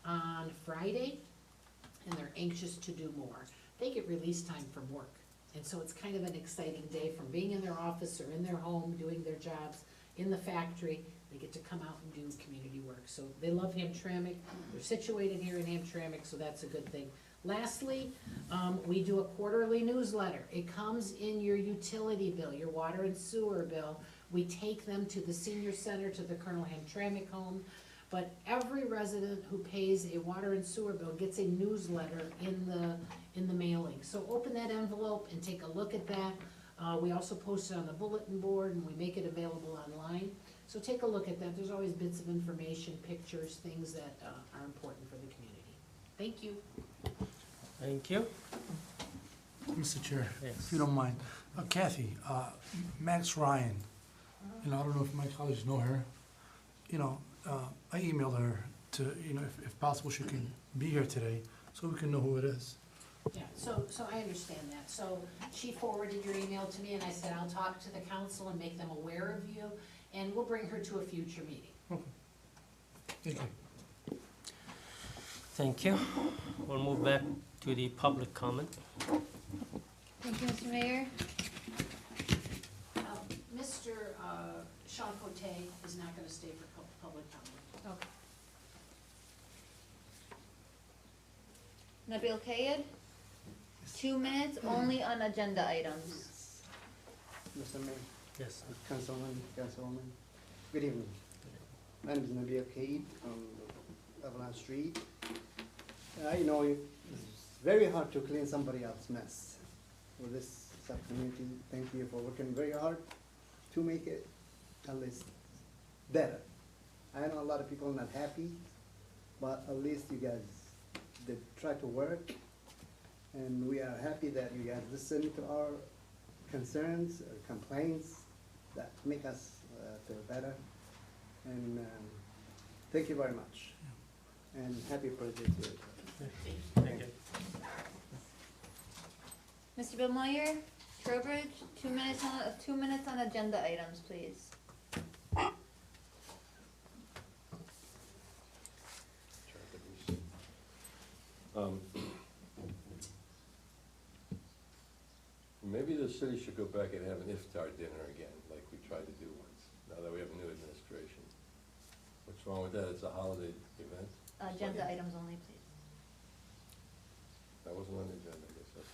on Friday, and they're anxious to do more. They get release time from work, and so it's kind of an exciting day from being in their office or in their home, doing their jobs in the factory. They get to come out and do community work. So they love Hamtramck. They're situated here in Hamtramck, so that's a good thing. Lastly, we do a quarterly newsletter. It comes in your utility bill, your water and sewer bill. We take them to the senior center, to the Colonel Hamtramck home. But every resident who pays a water and sewer bill gets a newsletter in the mailing. So open that envelope and take a look at that. We also post it on the bulletin board, and we make it available online. So take a look at that. There's always bits of information, pictures, things that are important for the community. Thank you. Thank you. Mr. Chair, Yes. if you don't mind, Kathy, Max Ryan, I don't know if my colleagues know her. I emailed her to, if possible, she can be here today, so we can know who it is. Yeah, so I understand that. So she forwarded your email to me, and I said, I'll talk to the council and make them aware of you, and we'll bring her to a future meeting. Okay. Thank you. Thank you. We'll move back to the public comment. Thank you, Mr. Mayor. Mr. Sean Cote is not gonna stay for public comment. Okay. Nabil Kayed, 2 minutes only on agenda items. Mr. Mayor, Yes. Councilwoman, good evening. My name is Nabil Kaid from Avalon Street. It's very hard to clean somebody else's mess. For this subcommittee, thank you for working very hard to make it at least better. I know a lot of people are not happy, but at least you guys did try to work. And we are happy that you guys listen to our concerns or complaints that make us feel better. And thank you very much. And happy birthday to you. Thank you. Mr. Bill Meyer, Trowbridge, 2 minutes on, 2 minutes on agenda items, please. Maybe the city should go back and have an iftar dinner again, like we tried to do once, now that we have a new administration. What's wrong with that? It's a holiday event. Agenda items only, please. That wasn't on the agenda, I guess that's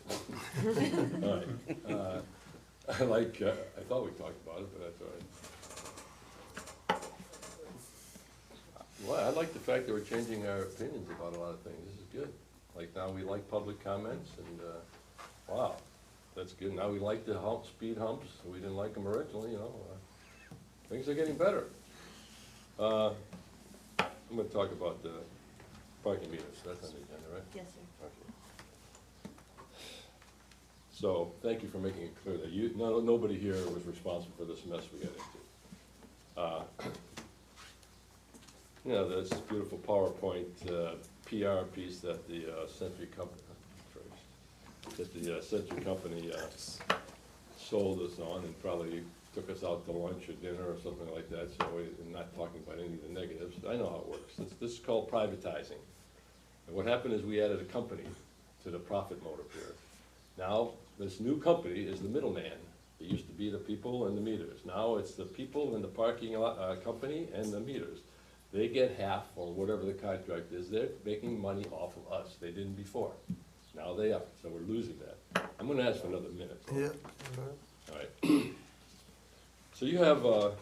all right. I thought we talked about it, but that's all right. Well, I like the fact that we're changing our opinions about a lot of things. This is good. Like now we like public comments and, wow, that's good. Now we like the speed humps. We didn't like them originally, things are getting better. I'm gonna talk about the parking meters. That's on the agenda, right? Yes, sir. Okay. So, thank you for making it clear that nobody here was responsible for this mess we got into. This beautiful PowerPoint PR piece that the Century Company sold us on and probably took us out to lunch or dinner or something like that, so we're not talking about any of the negatives. I know how it works. This is called privatizing. And what happened is we added a company to the profit motive here. Now, this new company is the middleman. It used to be the people and the meters. Now it's the people and the parking lot, company and the meters. They get half, or whatever the contract is. They're making money off of us. They didn't before. Now they are, so we're losing that. I'm gonna ask for another minute. Yeah. All right. So you have a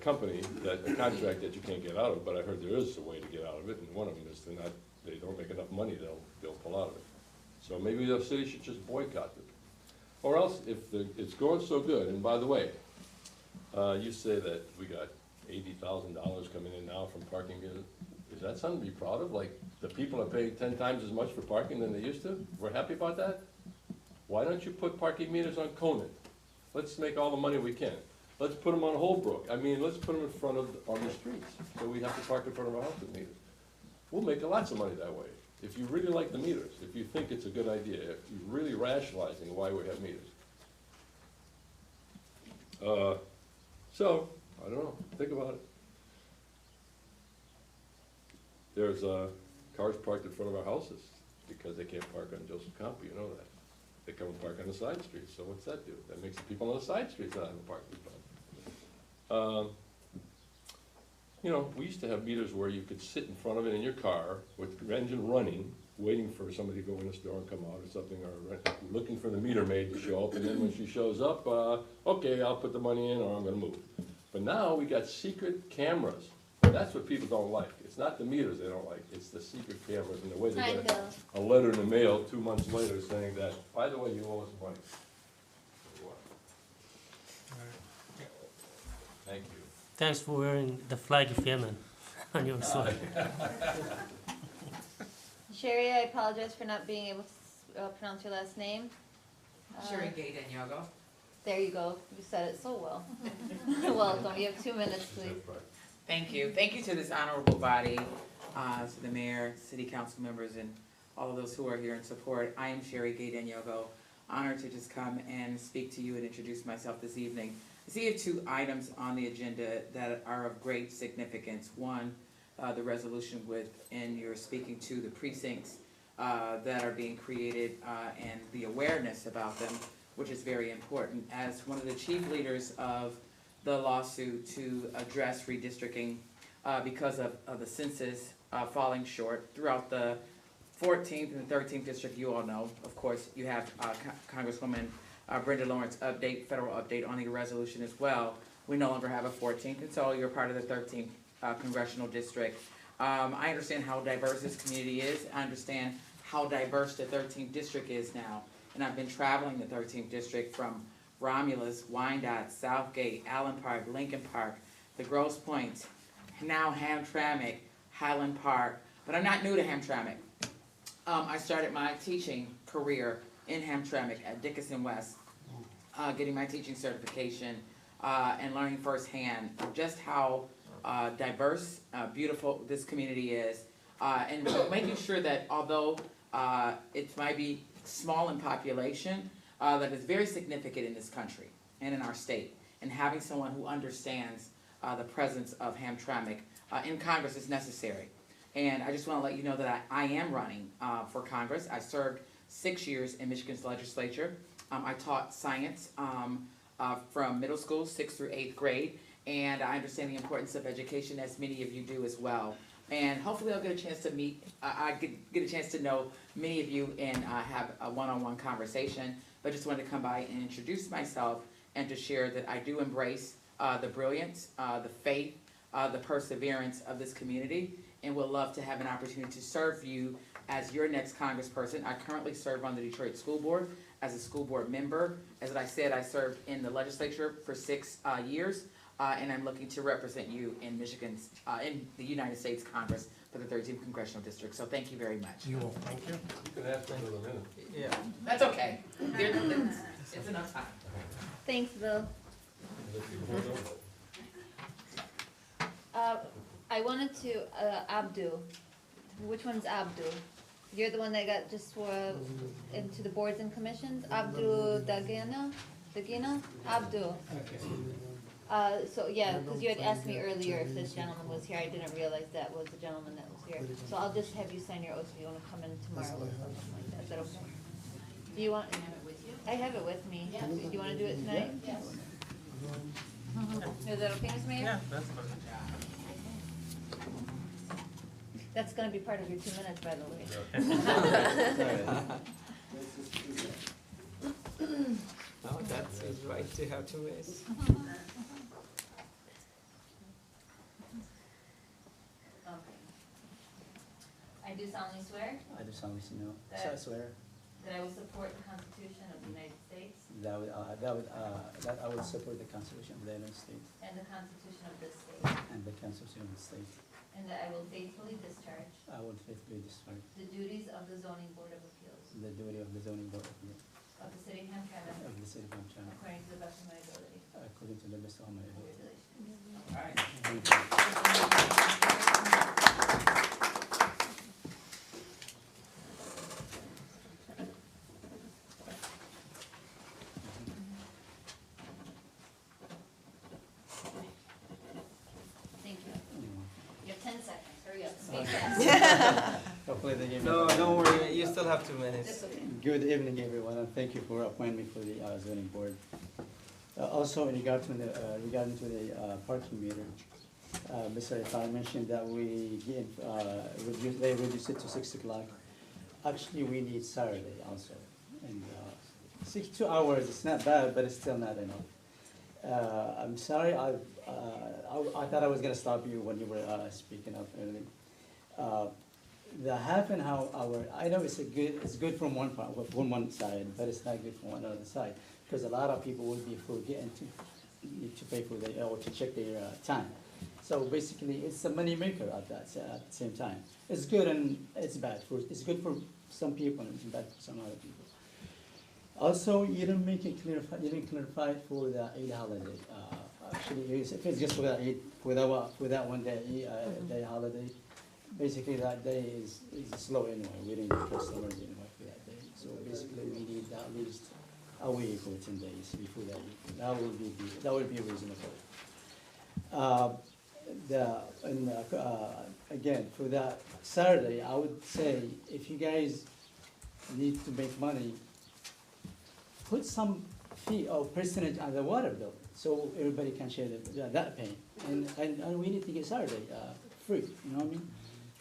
company, a contract that you can't get out of, but I heard there is a way to get out of it, and one of them is they don't make enough money, they'll pull out of it. So maybe the city should just boycott it. Or else, if it's going so good, and by the way, you say that we got $80,000 coming in now from parking. Is that something to be proud of? Like, the people are paying 10 times as much for parking than they used to? We're happy about that? Why don't you put parking meters on Conant? Let's make all the money we can. Let's put them on Holbrook. I mean, let's put them in front of, on the streets, so we have to park in front of our house with meters. We'll make lots of money that way. If you really like the meters, if you think it's a good idea, if you're really rationalizing why we have meters. So, I don't know, think about it. There's, cars parked in front of our houses because they can't park on Joseph Campo, you know that. They come and park on the side streets, so what's that do? That makes the people on the side streets not have a parking spot. You know, we used to have meters where you could sit in front of it in your car with the engine running, waiting for somebody to go in the store and come out or something, or looking for the meter maid to show up, and then when she shows up, okay, I'll put the money in or I'm gonna move. But now we got secret cameras. That's what people don't like. It's not the meters they don't like, it's the secret cameras and the way they get a letter in the mail 2 months later saying that, by the way, you owe us money. Thank you. Thanks for wearing the flag of Yemen on your side. Sherry, I apologize for not being able to pronounce your last name. Sherry Gay Daniago. There you go. You said it so well. Welcome. You have 2 minutes, please. Thank you. Thank you to this honorable body, to the mayor, city council members, and all of those who are here in support. I am Sherry Gay Daniago. Honored to just come and speak to you and introduce myself this evening. I see you have 2 items on the agenda that are of great significance. One, the resolution and you're speaking to the precincts that are being created and the awareness about them, which is very important. As one of the chief leaders of the lawsuit to address redistricting because of the census falling short throughout the 14th and the 13th district, you all know. Of course, you have Congresswoman Brenda Lawrence federal update on the resolution as well. We no longer have a 14th, and so you're part of the 13th congressional district. I understand how diverse this community is. I understand how diverse the 13th district is now. And I've been traveling the 13th district from Romulus, Wyandotte, Southgate, Allen Park, Lincoln Park, the Grosse Pointe, now Hamtramck, Highland Park, but I'm not new to Hamtramck. I started my teaching career in Hamtramck at Dickinson West, getting my teaching certification and learning firsthand just how diverse, beautiful this community is, and making sure that although it might be small in population, that is very significant in this country and in our state, and having someone who understands the presence of Hamtramck in Congress is necessary. And I just want to let you know that I am running for Congress. I served 6 years in Michigan's legislature. I taught science from middle school, 6th through 8th grade, and I understand the importance of education, as many of you do as well. And hopefully I'll get a chance to meet, I get a chance to know many of you and have a one-on-one conversation. But I just wanted to come by and introduce myself and to share that I do embrace the brilliance, the faith, the perseverance of this community, and would love to have an opportunity to serve you as your next congressperson. I currently serve on the Detroit School Board as a school board member. As I said, I served in the legislature for 6 years, and I'm looking to represent you in Michigan's, in the United States Congress for the 13th Congressional District. So thank you very much. You will. Thank you. You can ask them in a minute. Yeah, that's okay. It's enough time. Thanks, Bill. I wanted to, Abdu. Which one's Abdu? You're the one that got just into the boards and commissions? Abdu Dagina? Abdu. So yeah, because you had asked me earlier if this gentleman was here. I didn't realize that was the gentleman that was here. So I'll just have you sign your oath if you want to come in tomorrow or something like that. Is that okay? Do you want? I have it with me. Do you want to do it tonight? Yes. Is that okay, Ms. Mayor? Yeah, that's fine. That's gonna be part of your 2 minutes, by the way. Oh, that's his right to have 2 ways. I do solemnly swear I do solemnly swear that I will support the Constitution of the United States that I will support the Constitution of the United States and the Constitution of this state, and the Constitution of the state. and that I will faithfully discharge I will faithfully discharge the duties of the Zoning Board of Appeals the duty of the Zoning Board of Appeals of the city of Hamtramck of the city of Hamtramck, according to the best of my ability. according to the best of my ability. Thank you. You have 10 seconds, hurry up, speak fast. Hopefully they give me. No, don't worry, you still have 2 minutes. That's okay. Good evening, everyone, and thank you for appointing me for the zoning board. Also, in regard to the, regarding to the parking meter, Mr. Ifai mentioned that we give, they reduced it to 6 o'clock. Actually, we need Saturday also, and 2 hours, it's not bad, but it's still not enough. I'm sorry, I thought I was gonna stop you when you were speaking up earlier. The half an hour, I know it's good from one part, from one side, but it's not good from one other side, because a lot of people will be forgetting to pay for the, or to check their time. So basically, it's a money maker at the same time. It's good and it's bad. It's good for some people and it's bad for some other people. Also, you didn't make it clear. You didn't clarify it for the Eid holiday. Actually, if it's just for that Eid, for that one day day holiday, basically that day is slow anyway. We didn't get customers anyway for that day. So basically, we need at least a week or 10 days before that Eid. That would be reasonable. Again, for that Saturday, I would say if you guys need to make money, put some fee or percentage on the water bill so everybody can share that pain. And we need to get Saturday free. You know what I mean?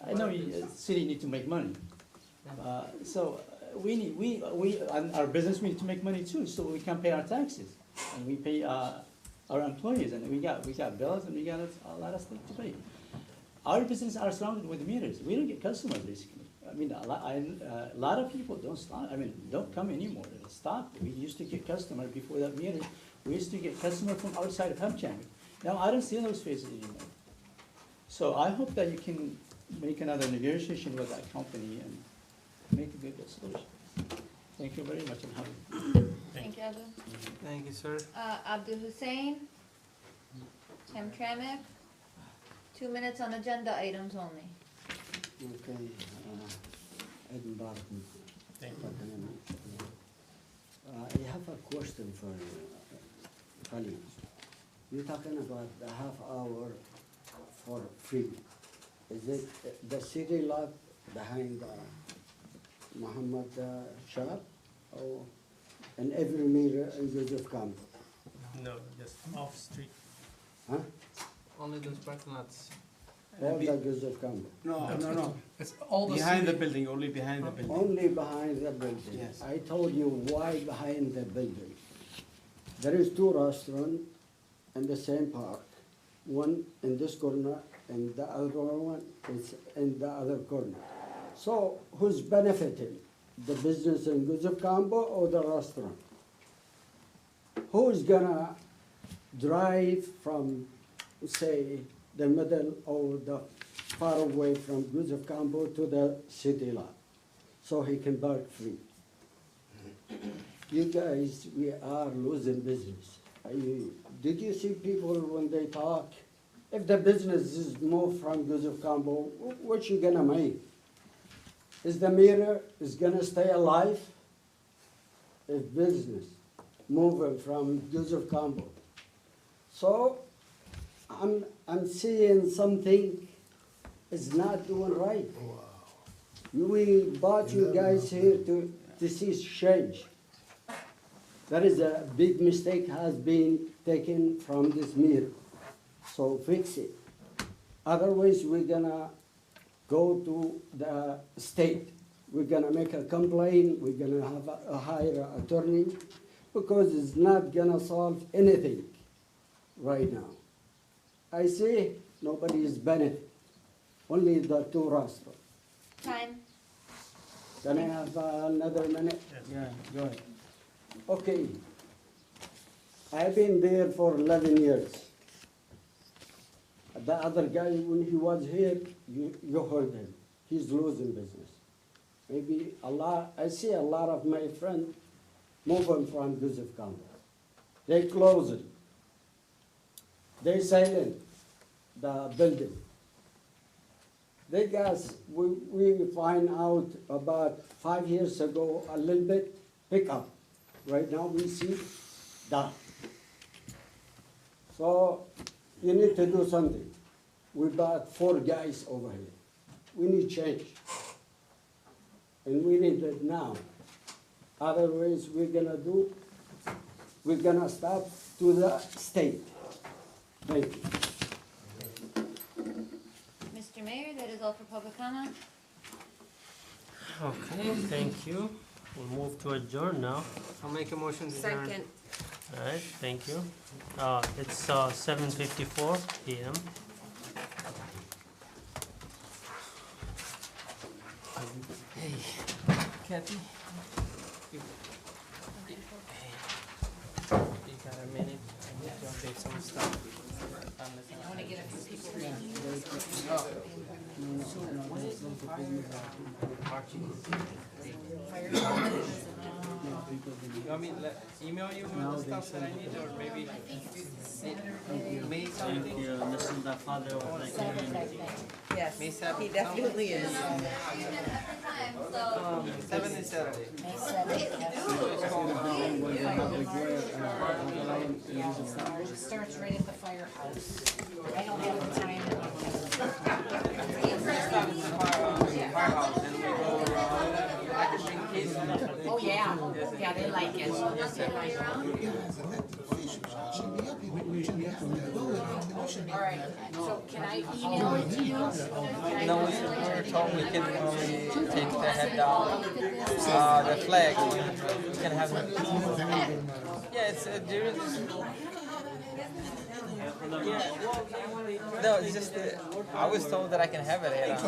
I know the city need to make money, so and our business we need to make money too, so we can pay our taxes and we pay our employees, and we got bills and we got a lot of stuff to pay. Our business are surrounded with meters. We don't get customers basically. I mean, a lot of people don't come anymore. They stopped. We used to get customers before that meter. We used to get customers from outside of Hamtramck. Now I don't see those faces anymore. So I hope that you can make another negotiation with that company and make a good solution. Thank you very much and have Thank you, Abdul. Thank you, sir. Abdul Hussein, Hamtramck, 2 minutes on agenda items only. Okay, Edinburgh. I have a question for Khalid. You're talking about the half hour for free. Is it the city lot behind Muhammad shop, or in every meter in Joseph Camp? No, just off street. Huh? Only those parking lots. All the Joseph Camp? No. It's all behind the building, only behind the building. Only behind the building. Yes. I told you why behind the building. There is 2 restaurants in the same park. One in this corner and the other one is in the other corner. So who's benefiting? The business in Joseph Campo or the restaurant? Who's gonna drive from, say, the middle or the far away from Joseph Campo to the city lot, so he can park free? You guys, we are losing business. Did you see people when they talk? If the business is moved from Joseph Campo, what you gonna make? Is the mirror is gonna stay alive? If business moving from Joseph Campo. So I'm seeing something is not doing right. We brought you guys here to see change. There is a big mistake has been taken from this mirror. So fix it. Otherwise, we're gonna go to the state. We're gonna make a complaint. We're gonna have a hire attorney, because it's not gonna solve anything right now. I see nobody is benefit. Only the 2 restaurants. Time. Can I have another minute? Yeah, go ahead. Okay. I've been there for 11 years. The other guy, when he was here, you heard him. He's losing business. Maybe I see a lot of my friends moving from Joseph Campbell. They closed it. They silent the building. They guys, we find out about 5 years ago, a little bit pick up. Right now we see that. So you need to do something. We got 4 guys over here. We need change. And we need it now. Otherwise, we're gonna stop to the state. Thank you. Mr. Mayor, that is all for public comment. Okay, thank you. We'll move to adjourn now. I'll make a motion to adjourn. Second. All right, thank you. It's 7:54 PM. Hey, Kathy? You got a minute? I need to update some stuff. I wanna get it for people. You want me to email you all the stuff that I need, or maybe May something? Thank you. This is the father of the community. Yes, May 7th. he definitely is. Every time, so. 7 is Saturday. It starts right at the firehouse. I don't have the time. Firehouse, and we go around, I can bring kids. Oh, yeah, yeah, they like it. All right, so can I email it to you? No, we were told we can only take the head down, the flag, we can have it. Yeah, it's, there is. Yeah, no, it's just, I was told that I can have it at,